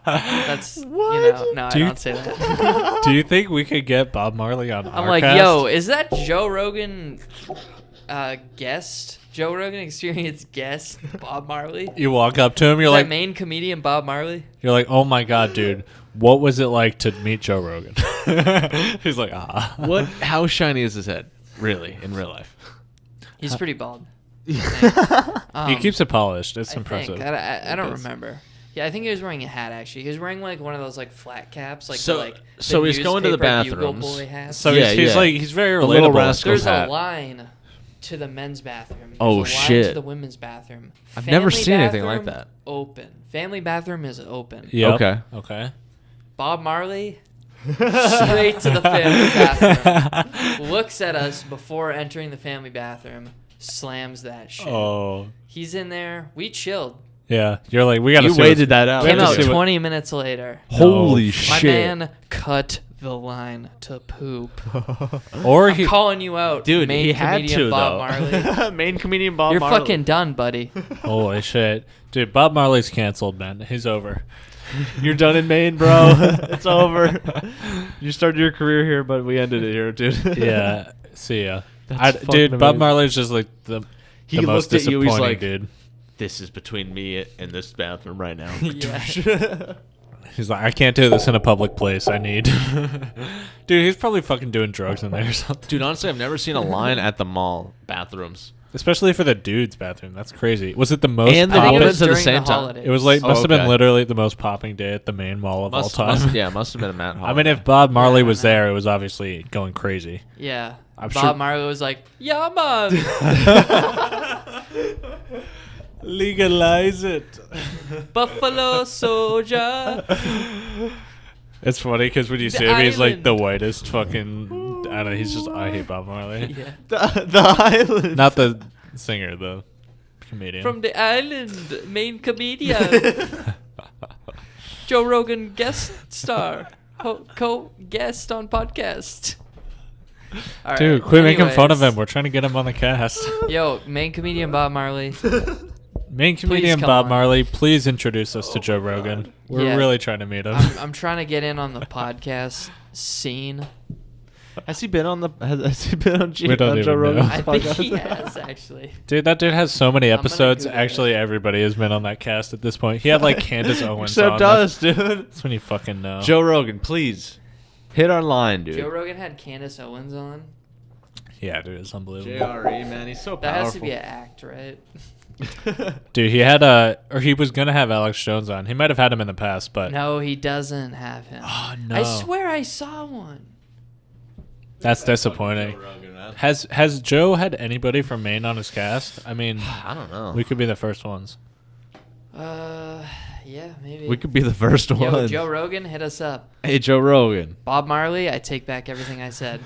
That's, no, I Do you- don't say that. Do you think we could get Bob Marley on I'm our like, cast? yo, is that Joe Rogan guest? Joe Rogan Experience guest Bob Marley? You walk up to him, you're Is like, that Maine comedian Bob Marley? you're like, oh my god, dude, what was it like to meet Joe Rogan? He's like, What? How shiny is his head? Really, in real life? He's pretty bald. He Um, keeps it polished. It's I impressive. think. I don't does. remember. Yeah, I think he was wearing a hat actually. He was wearing like one of those like flat caps, like So- the, like so the he's going to the newspaper Bugle bathrooms. Boy hats. So Yeah, he's yeah. like, he's very The Little relatable. Rascals There's hat. a line to the men's bathroom. There's Oh, a line shit. To the women's bathroom. I've never Family seen anything like bathroom, that. Open. Family bathroom is open. Yep. Okay. Okay. Bob Marley, straight to the family bathroom. Looks at us before entering the family bathroom. Slams that shit. Oh. He's in there. We chilled. Yeah. You're like, we gotta You see waited what's- that out. We have Came to out see what- 20 minutes later. Holy No. My shit. man cut the line to poop. Or I'm he, calling you out, Dude, Maine he had comedian to, Bob though. Marley. Main comedian Bob You're Marley. fucking done, buddy. holy shit. Dude, Bob Marley's canceled, man. He's over. You're done in Maine, bro. It's over. You started your career here, but we ended it here, dude. Yeah. See ya. That's fucking Dude, Bob amazing. Marley's just like the He most looked at you, he's disappointing like, dude. This is between me and this bathroom right now. Yeah. He's like, I can't do this in a public place. I need. Dude, he's probably fucking doing drugs in there or something. Dude, honestly, I've never seen a line at the mall bathrooms. Especially for the dude's bathroom. That's crazy. Was it the most And the I think it women's was at the during same time. holidays. It was like Oh, must have been okay. literally the most popping day at the Maine Mall of all time. Must have been a Matt I mean, if Bob Yeah, I Marley don't was know. there, it was obviously going crazy. Yeah. I'm Bob sure- Marley was like, yeah, man. Legalize it. Buffalo Soldier. It's funny because when you The see him, he's like island. the whitest fucking. I don't know. He's just. I hate Bob Marley. Yeah. the island. Not the singer, the comedian. From the island, Maine comedian. Joe Rogan guest star. Co-guest on podcast. All right, Dude, quit making fun of anyways. him. We're trying to get him on the cast. Yo, Maine comedian Bob Marley. Main comedian come Bob on. Marley, please introduce us to Joe Rogan. We're Yeah. really trying to meet him. I'm trying to get in on the podcast scene. Has he been on the? Has he been on, We don't on even Joe know. Rogan's I think podcast? he has actually. Dude, that dude has so many gonna episodes. Google Actually, everybody has been on that cast at this point. He had like Candace Owens Except on. us, dude. That's when you fucking know. Joe Rogan, please hit our line, dude. Joe Rogan had Candace Owens on. Yeah, dude, it's unbelievable. JRE, man, he's so That powerful. has to be an act, right? Dude, he had or he was gonna have Alex Jones on. He might have had him in the past, but No, he doesn't have him. oh no, I swear I saw one. that's disappointing. Has Joe had anybody from Maine on his cast? I mean, I don't know. we could be the first ones. Yeah, maybe. We could be the first Yo, one. Joe Rogan, hit us up. Hey, Joe Rogan. Bob Marley, I take back everything I said.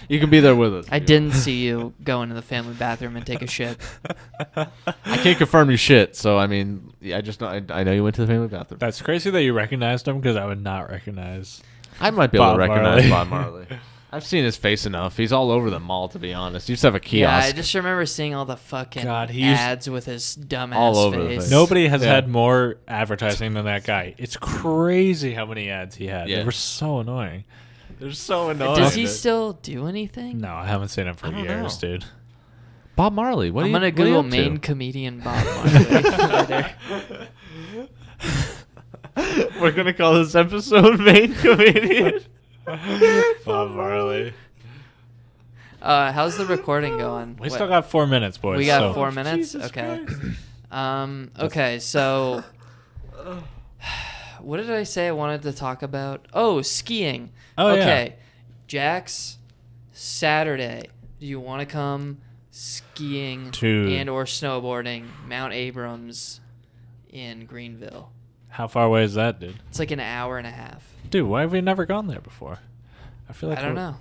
You can be there with us. I didn't see you go into the family bathroom and take a shit. I can't confirm you shit, so I mean, yeah, I just know. I know you went to the family bathroom. That's crazy that you recognized him because I would not recognize. I might be able Bob to recognize Marley. Bob Marley. I've seen his face enough. He's all over the mall, to be honest. He used to have a Yeah, kiosk. I just remember seeing all the fucking God, he used- ads with his dumbass All over the face. place. Nobody has Yeah. had more advertising than that guy. It's crazy how many ads he had. Yeah. They were so annoying. They're so annoying. Does he still do anything? No, I haven't seen him for I don't years, know. dude. Bob Marley. What I'm are gonna you, what are you Google up to? Maine comedian Bob Marley later. We're gonna call this episode Maine Comedian. Bob Marley. How's the recording going? We still got 4 minutes, boys. We got so. 4 minutes? Jesus Okay. Christ. Okay, so what did I say I wanted to talk about? Oh, skiing. Oh, okay. Jax, Saturday. Do you want to come skiing and or snowboarding Mount Abrams in Greenville? How far away is that, dude? It's like an hour and a half. Dude, why have we never gone there before? I feel like I don't know.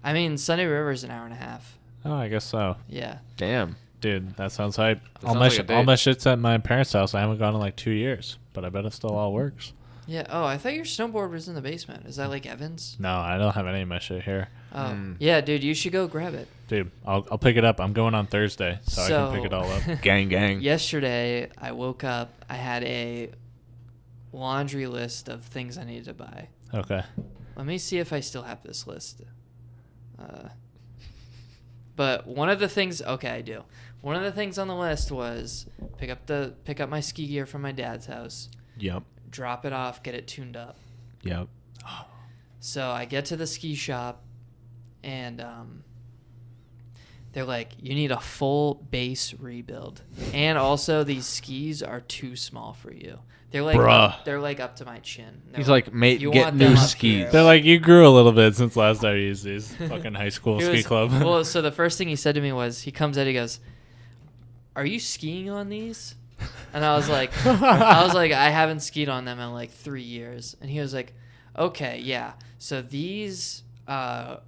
I mean, Sunday River is an hour and a half. Oh, I guess so. Yeah. Damn. Dude, that sounds hype. That All sounds like a date. my shit's at my parents' house. I haven't gone in like 2 years, but I bet it still all works. Yeah. Oh, I thought your snowboard was in the basement. Is that like Evan's? No, I don't have any of my shit here. Oh. Yeah, dude, you should go grab it. Dude, I'll pick it up. I'm going on Thursday, so I can pick it all up. Gang, gang. Yesterday, I woke up. I had a laundry list of things I needed to buy. Okay. Let me see if I still have this list. But one of the things, okay, I do. One of the things on the list was pick up my ski gear from my dad's house, Yep. drop it off, get it tuned up. Yep. So I get to the ski shop, and they're like, you need a full base rebuild, and also these skis are too small for you. They're like they're like up to my chin. They're He's like, mate, you get want new them up skis. here. They're like, you grew a little bit since last time you used these. Fucking high school He ski was- club. Well, so the first thing he said to me was, he comes out, he goes, "Are you skiing on these?" And I was like, I haven't skied on them in like 3 years. And he was like, okay, yeah. So these, the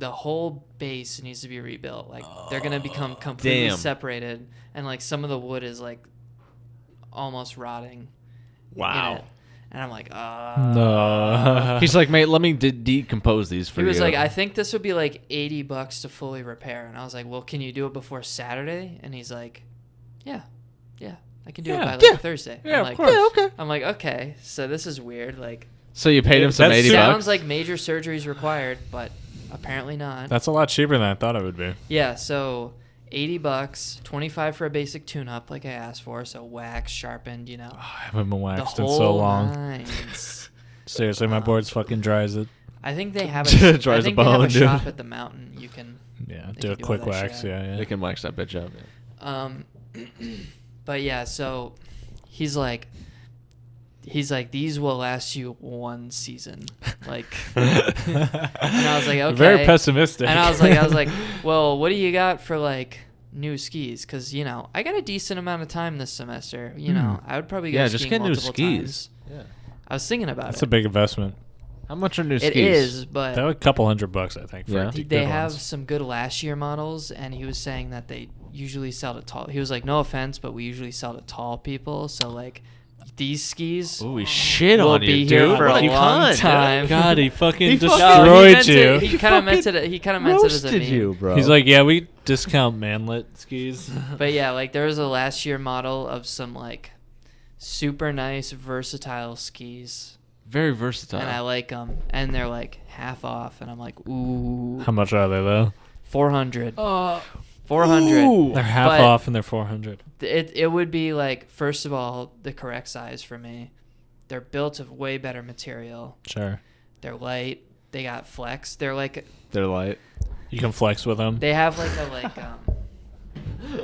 whole base needs to be rebuilt. Like they're gonna become completely Damn. separated, and like some of the wood is like almost rotting. Wow. In it. And I'm like, No. He's like, mate, let me decompose these for He you. was like, I think this would be like $80 to fully repair. And I was like, well, can you do it before Saturday? And he's like, yeah, I can do it by like Thursday. Yeah, I'm of like, course. Yeah, okay. I'm like, okay, so this is weird. Like, So you paid him some That $80? sounds like major surgery's required, but apparently not. That's a lot cheaper than I thought it would be. Yeah, so $80, $25 for a basic tune-up, like I asked for. So wax, sharpened, you know, Oh, I haven't been the waxed in whole so long. nines. Seriously, my board's fucking dry as it. I think they have a, Dry I as a think they have bone, a dude. shop at the mountain. You can. Yeah, They do a can do all quick that wax. shit. Yeah. They can wax that bitch up. But yeah, so he's like, these will last you one season. Like, and I was like, okay. Very pessimistic. And I was like, well, what do you got for like new skis? Because you know, I got a decent amount of time this semester. You know, I would probably go Yeah, skiing just get new multiple skis. times. Yeah. I was thinking about That's it. a big investment. How much are new skis? It is, but That was a couple $100, I think. For Yeah. good they have ones. some good last year models, and he was saying that they usually sell to tall. He was like, no offense, but we usually sell to tall people. So like, these skis Ooh, he shit will on you, be dude. here for What a long cunt, dude. time. God, he fucking He fucking- destroyed you. He kind of meant it. He kind of meant it as a Roasted meme. you, bro. He's like, yeah, we discount manlet skis. But yeah, like there was a last year model of some like super nice versatile skis, very versatile. and I like them, and they're like half off, and I'm like, ooh, How much are they though? 400, 400. Ooh. They're half But- off and they're 400. It would be like, first of all, the correct size for me. They're built of way better material. Sure. They're light. They got flex. They're like, They're light. You can flex with them. they have like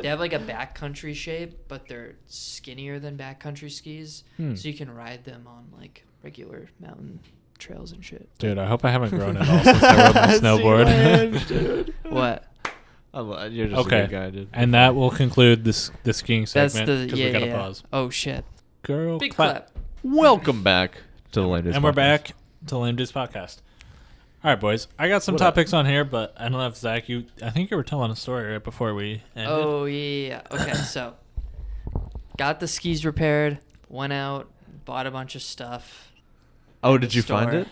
they have like a backcountry shape, but they're skinnier than backcountry skis, so you can ride them on like regular mountain trails and shit. Dude, I hope I haven't grown at all since I rode my snowboard. What? You're just Okay. a good guy, dude. And that will conclude the skiing That's segment the because yeah, we gotta yeah. pause. Oh shit! Girl, Big clap. Welcome back to the Lame Dudes And we're Podcast. back to Lame Dudes Podcast. All right, boys. I got some What up? topics on here, but I don't know if Zach, I think you were telling a story right before we ended. Oh yeah. Okay, so got the skis repaired. Went out, bought a bunch of stuff. Oh, at did the you find store. it?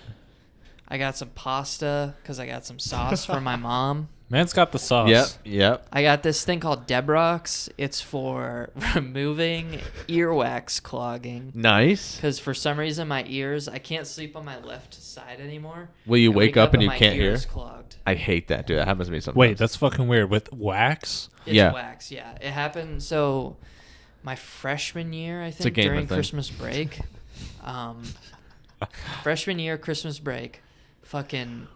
I got some pasta because I got some sauce for my mom. Man's got the sauce. Yep. I got this thing called Debrox. It's for removing earwax clogging. Nice. Because for some reason my ears, I can't sleep on my left side anymore. Will you I wake up and you my can't hear? ears Clogged. I hate that, dude. That happens to me sometimes. Wait, that's fucking weird. With wax? It's Yeah. wax, yeah. It happened. So my freshman year, I a think, gamer during thing. Christmas break. Freshman year, Christmas break, fucking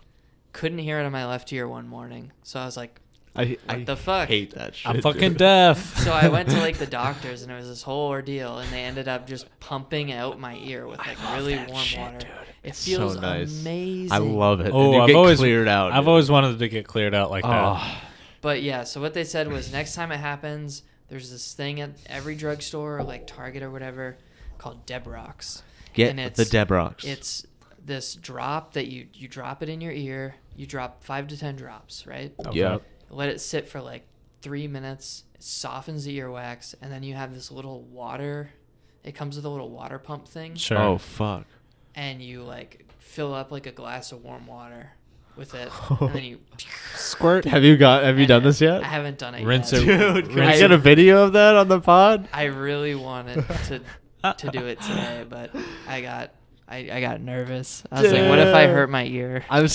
couldn't hear out of my left ear one morning. So I was like, I the fuck? hate that shit. I'm fucking dude. deaf. So I went to like the doctors, and it was this whole ordeal, and they ended up just pumping out my ear with like really warm water. Dude. It feels so nice. amazing. I love it. Oh, And you I've get always cleared out. I've dude. always wanted to get cleared out like that. Oh, But yeah, so what they said was next time it happens, there's this thing at every drugstore or like Target or whatever called Debrox. get And the Debrox. It's this drop that you drop it in your ear. You drop 5 to 10 drops, right? Okay. Yeah. Let it sit for like 3 minutes. It softens the earwax, and then you have this little water. It comes with a little water pump thing, Sure. Oh fuck. and you like fill up like a glass of warm water with it, and then you Squirt. Have you done this I yet? haven't done it Rinse yet. it. Dude, can I Rinse get it. a video of that on the pod? I really wanted to do it today, but I got nervous. I was like, what if I Dude. hurt my ear? I'd be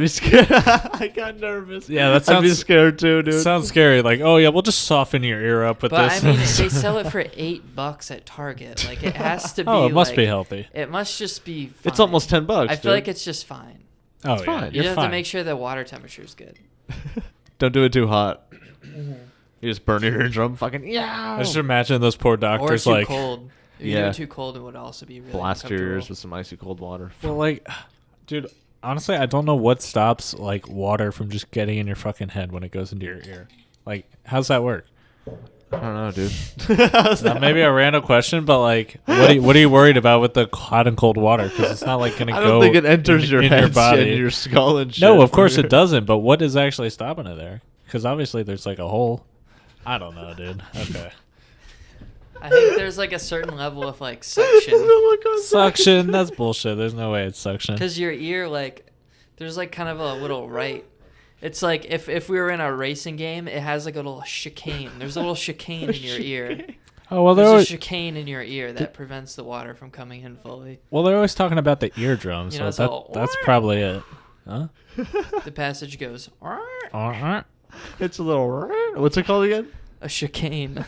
scared. I got nervous. Yeah, that I'd be sounds- scared too, dude. Sounds scary. Like, oh yeah, we'll just soften your ear up with But this. I mean, they sell it for $8 at Target. Like, it has to be. Oh, it must like, be healthy. It must just be. Fine. It's almost $10. I feel dude. like it's just fine. Oh, It's yeah. fine. You You're just have fine. to make sure the water temperature is good. Don't do it too hot. You just burn your eardrum. Fucking yeah. I just imagine those poor Or doctors too like, cold. If you do Yeah. it too cold, it would also be really blast your ears uncomfortable. with some icy cold water. well, like, dude, honestly, I don't know what stops like water from just getting in your fucking head when it goes into your ear. Like, how's that work? I don't know, dude. Now, maybe a random question, but like, what are you worried about with the hot and cold water? Because it's not like gonna I go. don't think it enters your in head your body. and your skull and shit. No, of course it doesn't. But what is actually stopping it there? Because obviously there's like a hole. I don't know, dude. Okay. I think there's like a certain level of like suction. Suction. That's bullshit. There's no way it's suction. Because your ear, like, there's like kind of a little right. It's like if we were in a racing game, it has like a little chicane. There's a little chicane in your ear. Oh well, There's they're a always, chicane in your ear that prevents the water from coming in fully. they're always talking about the eardrum, You so know, it's all, that's probably it. Huh? The passage goes It's a little. What's it called again? a chicane.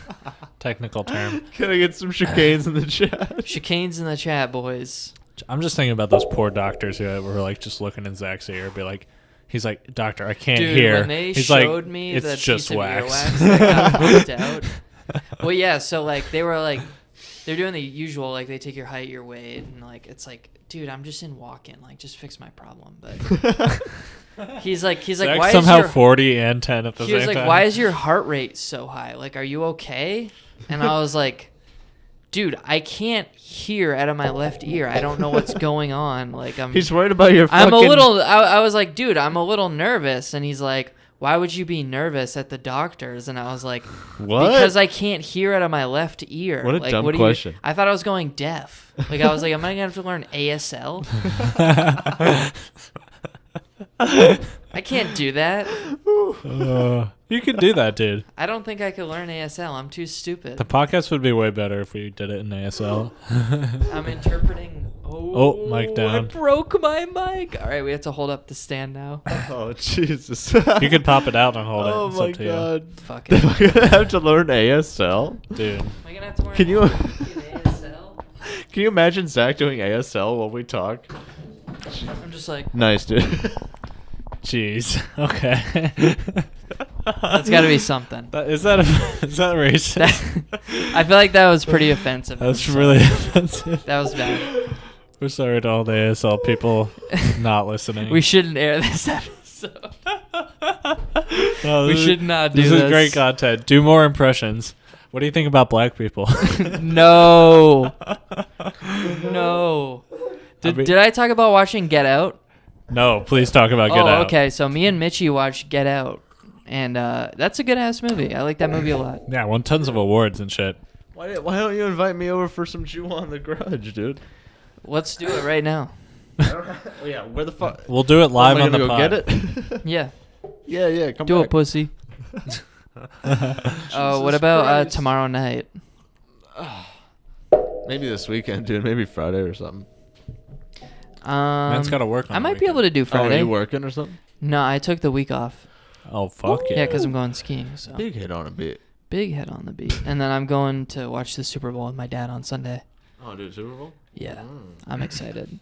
Technical term. Can I get some chicanes in the chat? Chicanes in the chat, boys. I'm just thinking about those poor doctors who were like just looking in Zach's ear, be like, he's like, doctor, I can't Dude, hear. when they He's showed like, me it's the just piece of wax. earwax that got pumped out. Well, yeah, so like they were like, they're doing the usual, like they take your height, your weight, and like it's like, dude, I'm just in walk-in, like just fix my problem. But he's like, Zach why somehow is your 40 and 10 at the he same was like, time. why is your heart rate so high? Like, are you okay? And I was like, dude, I can't hear out of my left ear. I don't know what's going on. Like, He's worried about your. I'm a fucking- little. I was like, dude, I'm a little nervous, and he's like, why would you be nervous at the doctor's? And I was like, What? because I can't hear out of my left ear. What a like, dumb do question. I thought I was going deaf. Like, I was like, am I gonna have to learn ASL? I can't do that. You could do that, dude. I don't think I could learn ASL. I'm too stupid. The podcast would be way better if we did it in ASL. I'm interpreting. Oh, mic down. I broke my mic. All right, we have to hold up the stand now. Oh Jesus! You could pop it out and hold Oh it. It's my up to god! Fuck Am it. I gonna have to learn ASL? you. Dude. Am I gonna have to learn Can you- fucking ASL? Can you imagine Zach doing ASL while we talk? I'm just like, Nice, dude. Jeez. Okay. that's got to be something. Is that racist? I feel like that was pretty offensive. That's I'm sorry. really offensive. That was bad. We're sorry to all the ASL people not listening. We shouldn't air this episode. No, We this is- should not do This this. is great content. Do more impressions. What do you think about black people? No. No. Did, I mean- did I talk about watching Get Out? No, please talk about Get Out. Okay. So me and Mitchie watched Get Out, and that's a good ass movie. I like that movie a lot. Yeah, won tons of awards and shit. Why don't you invite me over for some Jew on the Grudge, dude? Let's do it right now. Oh, yeah, where the fuck? We'll do it live Am I on the gonna pod. go get it? Yeah. yeah, come Do back. it, pussy. What Jesus about Christ. tomorrow night? Maybe this weekend, dude. Maybe Friday or something. Man's got to work on I the might be able to do Oh, are Friday. you working or something? No, I took the week off. Oh, fuck yeah. Yeah, because I'm going skiing. So Big hit on a bit. big head on the beat. And then I'm going to watch the Super Bowl with my dad on Sunday. Oh, dude, Super Bowl? Yeah, Mm. I'm excited.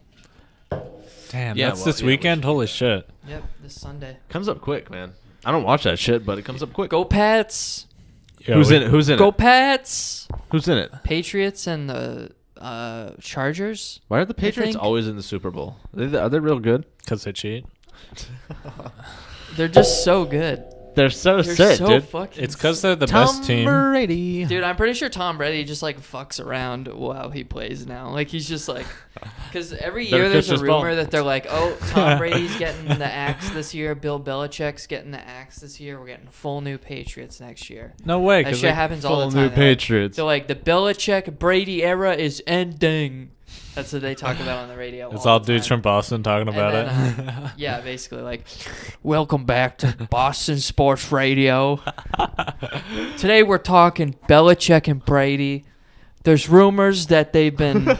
Damn, Yeah, that's well, this yeah, we weekend? should do Holy that. shit. Yep, this Sunday. Comes up quick, man. I don't watch that shit, but it comes up quick. Go Pats! Yeah, Who's in it? Who's in Go it? Pats! Who's in it? Patriots and the Chargers. Why are the Patriots think. always in the Super Bowl? Are they real good? Because they cheat. They're just so good. They're so They're sick, so dude. fucking It's because they're the Tom best team. Brady. Dude, I'm pretty sure Tom Brady just like fucks around while he plays now. Like he's just like, because every Better year there's catch a this ball. rumor that they're like, oh, Tom Brady's getting the axe this year, Bill Belichick's getting the axe this year. We're getting full new Patriots next year. No way. That 'Cause shit happens all Full the time. new Patriots. They're like, the Belichick Brady era is ending. That's what they talk about on the radio. it's all all the dudes time. from Boston talking And about then, it. yeah, basically like, welcome back to Boston Sports Radio. Today we're talking Belichick and Brady. There's rumors that they've been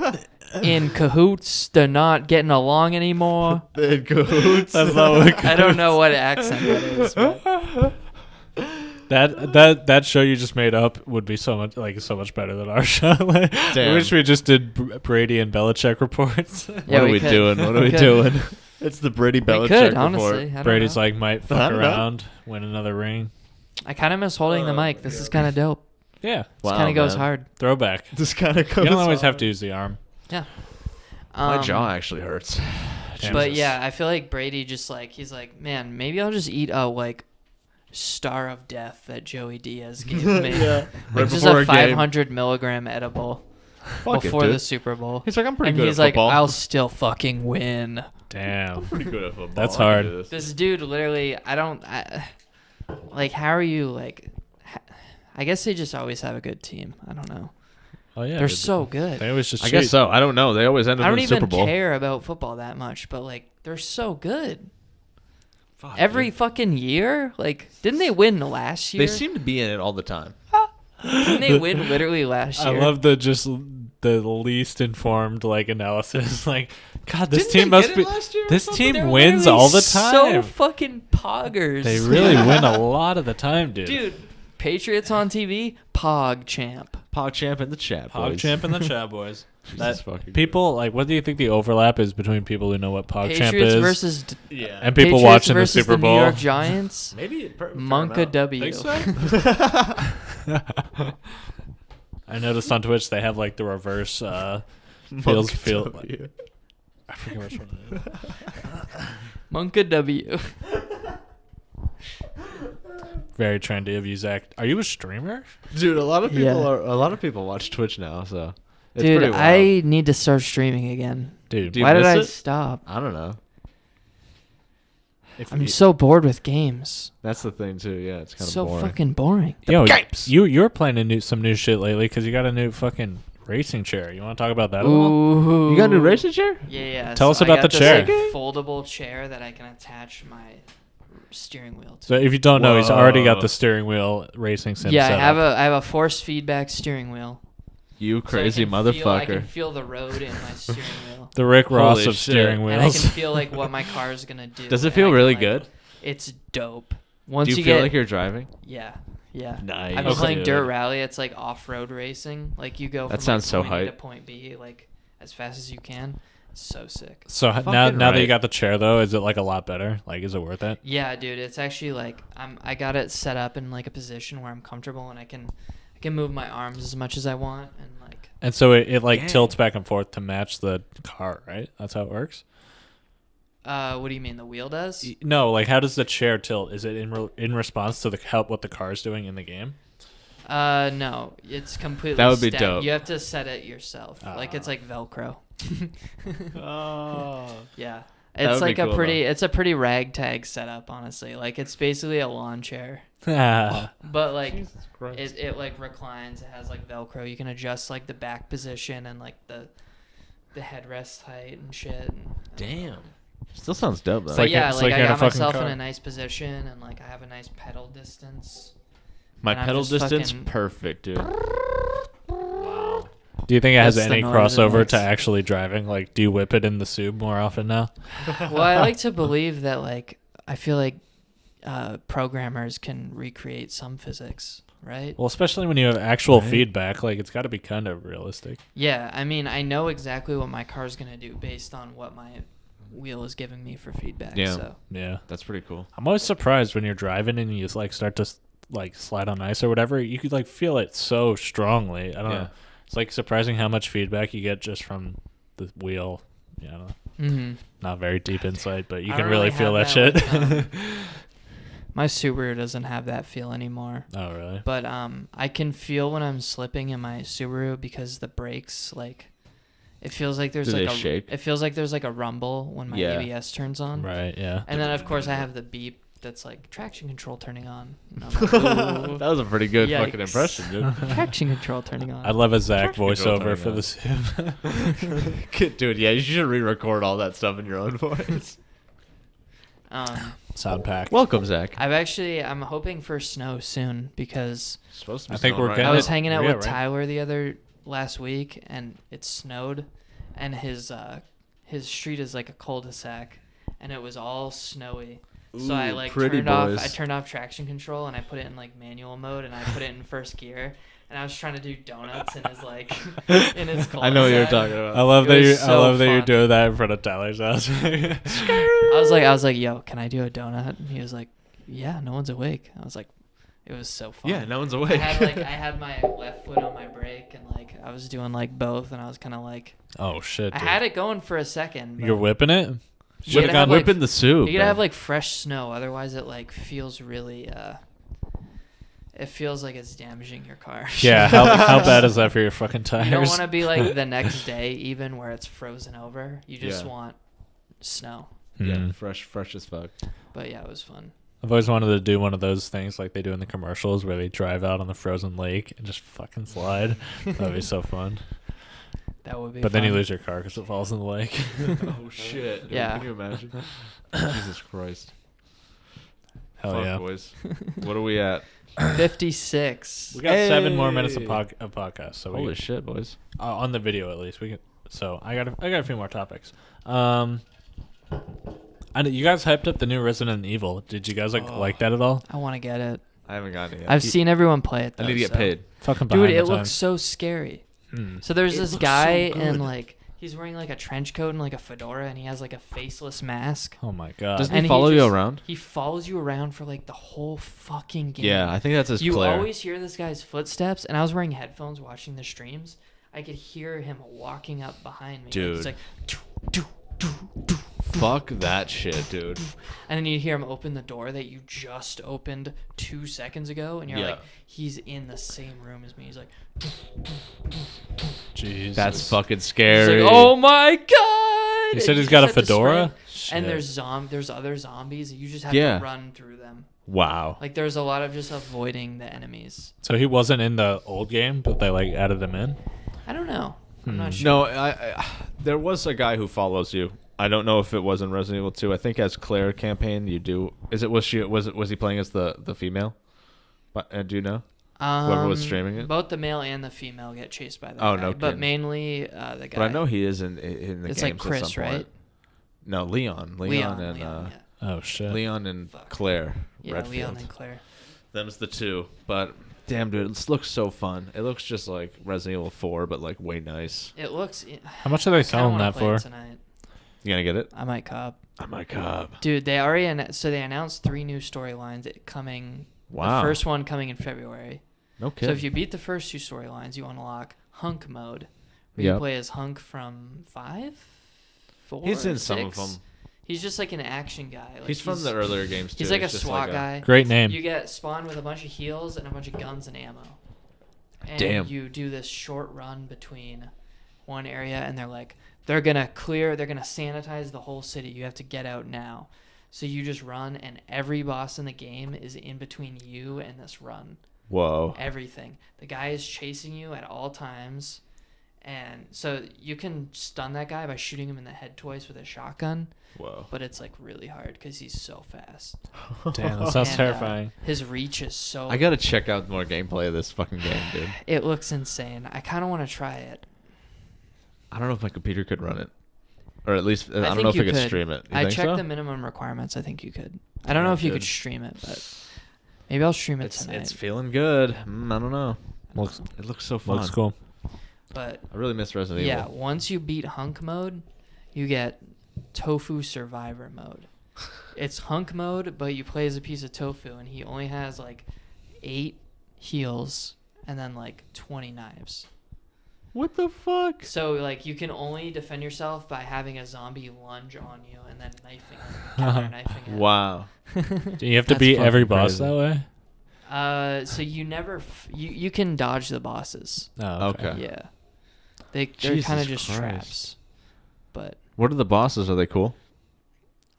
in cahoots. They're not getting along anymore. That's not what I don't know what accent that is. But That show you just made up would be so much better than our show. Like, I Damn. wish we just did Brady and Belichick reports. Yeah, What are we we could. doing? What are We we could. doing? It's the Brady we Belichick could, report. honestly. I don't Brady's know. like, might I fuck don't know. around, win another ring. I kind of miss holding the mic. This is kind of dope. Yeah, This kind of goes hard. throwback. This kind of You goes don't always have on. to use the arm. Yeah. My jaw actually hurts. But Jesus. yeah, I feel like Brady just like, he's like, man, maybe I'll just eat a like Star of Death that Joey Diaz gave me. Yeah. Like Right just before a a game. 500 milligram edible Fuck it, before dude. the Super Bowl. He's like, I'm pretty And good he's at like, football. I'll still fucking win. Damn. pretty good at football. That's I can hard. do this. This dude literally, like, how are you like? I guess they just always have a good team. I don't know. Oh yeah, They're they- so good. They always just I cheat. guess so. I don't know. They always end up I don't in the Super even Bowl. care about football that much, but like, they're so good. Fuck, Every dude. fucking year, like, didn't they win last year? They seem to be in it all the time. Didn't they win literally last I year? love the least informed like analysis. Like, God, this Didn't team they must get be. it last year or This something? team They're wins literally all the So time. fucking poggers. They really win a lot of the time, dude. Dude, Patriots on TV, Pog champ. PogChamp in the chat, boys. PogChamp and the Chat Boys. Jesus fucking People like, what do you think the overlap is between people who know what PogChamp Patriots is versus Yeah. and people Patriots watching the versus Super the Bowl? New York Giants. Maybe Monka W. Think so? I noticed on Twitch they have like the reverse field. I forget which one it is. Monka W. Very trendy of you, Zach. Are you a streamer? Dude, a lot of people Yeah. a lot of people watch Twitch now, so it's Dude, pretty wild. I need to start streaming again. Dude, Do you Why did miss I it? stop? I don't know. if I'm you- so bored with games. That's the thing too. Yeah, it's kind of So boring. fucking boring. Yo, games. you're playing some new shit lately because you got a new fucking racing chair. You want to talk about that at all? Ooh. You got a new racing chair? Yeah. Tell us I about got the this, chair. like, foldable chair that I can attach my steering wheel to. So if you don't know, he's already got Whoa. the steering wheel racing sim Yeah, set I up. have a force feedback steering wheel. You So I crazy can feel- I motherfucker. can feel the road in my steering wheel. The Rick Ross Holy of shit. steering And I wheels. can feel like what my car is gonna do. Does it and feel I can, really like- good? It's dope. Once Do you you feel get, like you're driving? yeah, yeah. Nice. I've been playing dude. dirt rally. It's like off-road racing. Like you go That from sounds like, so point A to hype. point B like as fast as you can. It's so sick. So now Fucking that you right. got the chair though, is it like a lot better? Like, is it worth it? Yeah, dude. It's actually like I got it set up in like a position where I'm comfortable and I can move my arms as much as I want and like. And so it like Dang. tilts back and forth to match the car, right? That's how it works. What do you mean the wheel does? No, like how does the chair tilt? Is it in response to the help what the car's doing in the game? No, it's completely. That would be stacked. dope. You have to set it yourself. Like it's Ah. like Velcro. Oh. Yeah, That it's would be like cool, it's a pretty ragtag setup, honestly. Like it's basically a lawn chair, Ah. but like Christ. it like reclines. It has like Velcro. You can adjust like the back position and like the headrest height and shit. And, Damn. Still sounds dope though. But like yeah, it's like like I you're in a got fucking myself in car. a nice position and like I have a nice pedal distance. My and I'm pedal just distance, fucking- perfect, dude. Wow. Do you think it has That's the any noise it crossover makes. to actually driving? Like, do you whip it in the Sub more often now? Well, I like to believe that like I feel like programmers can recreate some physics, right? Well, especially when you have actual Right. feedback, like it's got to be kind of realistic. Yeah, I mean, I know exactly what my car's gonna do based on what wheel is giving me for feedback. Yeah. So. Yeah. That's pretty cool. I'm always surprised when you're driving and you like start to like slide on ice or whatever. You could like feel it so strongly. I don't know. It's like surprising how much feedback you get just from the wheel. You know, not very deep insight, but you can really feel that shit. My Subaru doesn't have that feel anymore. Oh, really? But I can feel when I'm slipping in my Subaru because the brakes, like, it feels like there's like a shake? It feels like there's like a rumble when my ABS turns on. Right. Yeah. And then of course I have the beep that's like traction control turning on. And I'm like, ooh. That was a pretty good Yikes. fucking impression, dude. Traction control turning on. I love a Zach Traction control voiceover for turning the Sim. Dude, yeah, you should re-record all that stuff in your own voice. Sound pack. Welcome, Zach. I'm hoping for snow soon because It's supposed to be I think snowing we're right gonna- I now. was hanging out Yeah, with right. Tyler last week and it snowed and his street is like a cul-de-sac and it was all snowy. So I Ooh, like pretty turned boys. off traction control and I put it in like manual mode and I put it in first gear and I was trying to do donuts in his like in his cul-de-sac. I know what you're talking about. I love It that was so you're fun. doing that in front of Tyler's house. I was like, yo, can I do a donut? And he was like, yeah, no one's awake. I was like, it was so fun. Yeah, no one's I awake. had my left foot on my brake and like I was doing like both and I was kind of like Oh shit! I Dude. had it going for a second. But You're whipping it. You Should've gotta have, gone like, whipping the soup. you gotta have man. like fresh snow, otherwise it like feels really it feels like it's damaging your car. Yeah. How bad is that for your fucking tires? You don't want to be like the next day even where it's frozen over. You just Yeah. want snow. Yeah, Mm. fresh as fuck. But yeah, it was fun. I've always wanted to do one of those things like they do in the commercials where they drive out on the frozen lake and just fucking slide. That'd be so fun. That would be But fun. then you lose your car because it falls in the lake. Oh shit! Dude, Yeah. Can you imagine? Jesus Christ. Hell Fuck, yeah. boys. What are we at? 56. We got 7 more minutes of Hey. podcast. So Holy shit, boys. on the video at least we can. So I got a few more topics. I know you guys hyped up the new Resident Evil. Did you guys like that at all? I want to get it. I haven't gotten it yet. I've seen everyone play it though. I need to get so- paid. Fucking Dude, behind it the looks times. so scary. Mm. So there's It this looks guy so and good. like he's wearing like a trench coat and like a fedora and he has like a faceless mask. Oh my god. Doesn't And he follow you just- around? He follows you around for like the whole fucking game. Yeah, I think that's his You Claire. always hear this guy's footsteps, and I was wearing headphones watching the streams. I could hear him walking up behind me. Like, Dude. he's like, "Doo, doo, doo, doo." Fuck that shit, dude. And then you hear him open the door that you just opened 2 seconds ago, and you're Yeah. like, he's in the same room as me. He's like, Jesus. That's fucking he's scary. like, oh my god! You And said he's just got a have to fedora. sprint. And there's other zombies. And you just have Yeah. to run through them. Wow. Like there's a lot of just avoiding the enemies. So he wasn't in the old game, but they like added him in. I don't know. I'm not sure. No, there was a guy who follows you. I don't know if it was in Resident Evil 2. I think as Claire campaign you do. Was he playing as the female? But do you know? Whoever was streaming it? Both the male and the female get chased by that Oh, guy. no But kidding. mainly the guy. But I know he is in the It's games like at Chris, some point. right? No, Leon and yeah. Oh shit. Leon and Fuck. Claire. Yeah, Redfield. Leon and Claire. Them's the two. But damn, dude, it looks so fun. It looks just like Resident Evil 4, but like way nice. It looks. How much are they selling that for? Tonight. You gonna get it? I might cop. Oh my god. Dude, they already they announced 3 new storylines coming. Wow. The first one coming in February. No So kidding. if you beat the first 2 storylines, you unlock Hunk mode. Where you Yep. play as Hunk from 5, 4. He's in some of 6. them. He's just like an action guy. Like He's from the earlier games too. He's like a just SWAT guy. Great name. You get spawned with a bunch of heals and a bunch of guns and ammo. And Damn. you do this short run between one area and they're gonna sanitize the whole city. You have to get out now. So you just run and every boss in the game is in between you and this run. Whoa. Everything. The guy is chasing you at all times. And so you can stun that guy by shooting him in the head twice with a shotgun. Whoa. But it's like really hard because he's so fast. Damn, that sounds And, terrifying. His reach is so. I gotta check out more gameplay of this fucking game, dude. It looks insane. I kind of want to try it. I don't know if my computer could run it, or at least I don't think know if you it could could. stream it. You I think checked so? the minimum requirements. I think you could. I don't know if you could Good. stream it, but maybe I'll stream it tonight. It's feeling good. I don't know. Looks It looks so fun. looks cool. But I really miss Resident yeah, Evil. once you beat Hunk mode, you get Tofu Survivor mode. It's hunk mode, but you play as a piece of tofu, and he only has like 8 heals and then like 20 knives. What the fuck? So like you can only defend yourself by having a zombie lunge on you and then knifing him, counter knifing him. Wow. Do you have to That's beat every fucking boss crazy. that way? So you never you can dodge the bosses. Oh, Okay. Yeah. They're Jesus kind of just Christ. traps. But What are the bosses? Are they cool?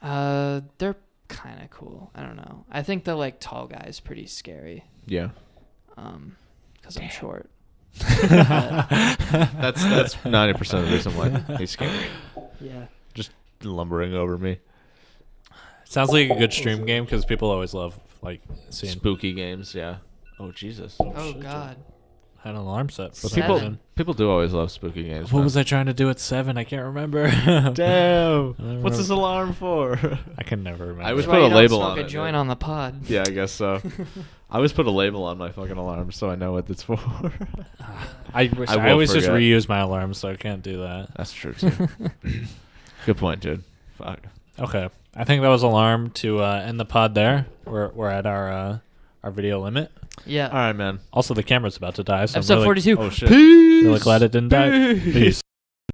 they're kind of cool. I don't know. I think the like tall guy is pretty scary. Yeah. Because I'm short. That's 90% of the reason why he's scary. Yeah. Just lumbering over me. Sounds like a good stream game because people always love like seeing. Spooky games, yeah. Oh Jesus. Oh God. Had an alarm set. For But that. Seven. people do always love spooky games. What man. was I trying to do at 7? I can't remember. Damn. I don't What's this remember. alarm for? I can never remember. I always That's put why a you don't label smoke on a it, joint dude. on the pod. Yeah, I guess so. I always put a label on my fucking alarm so I know what it's for. I will always just forget. reuse my alarms, so I can't do that. That's true too. Good point, dude. Fuck. Okay, I think that was alarm to end the pod there. We're at our video limit. Yeah. All right, man. Also, the camera's about to die, so Episode I'm really, 42. Oh shit. really glad it didn't die. Peace.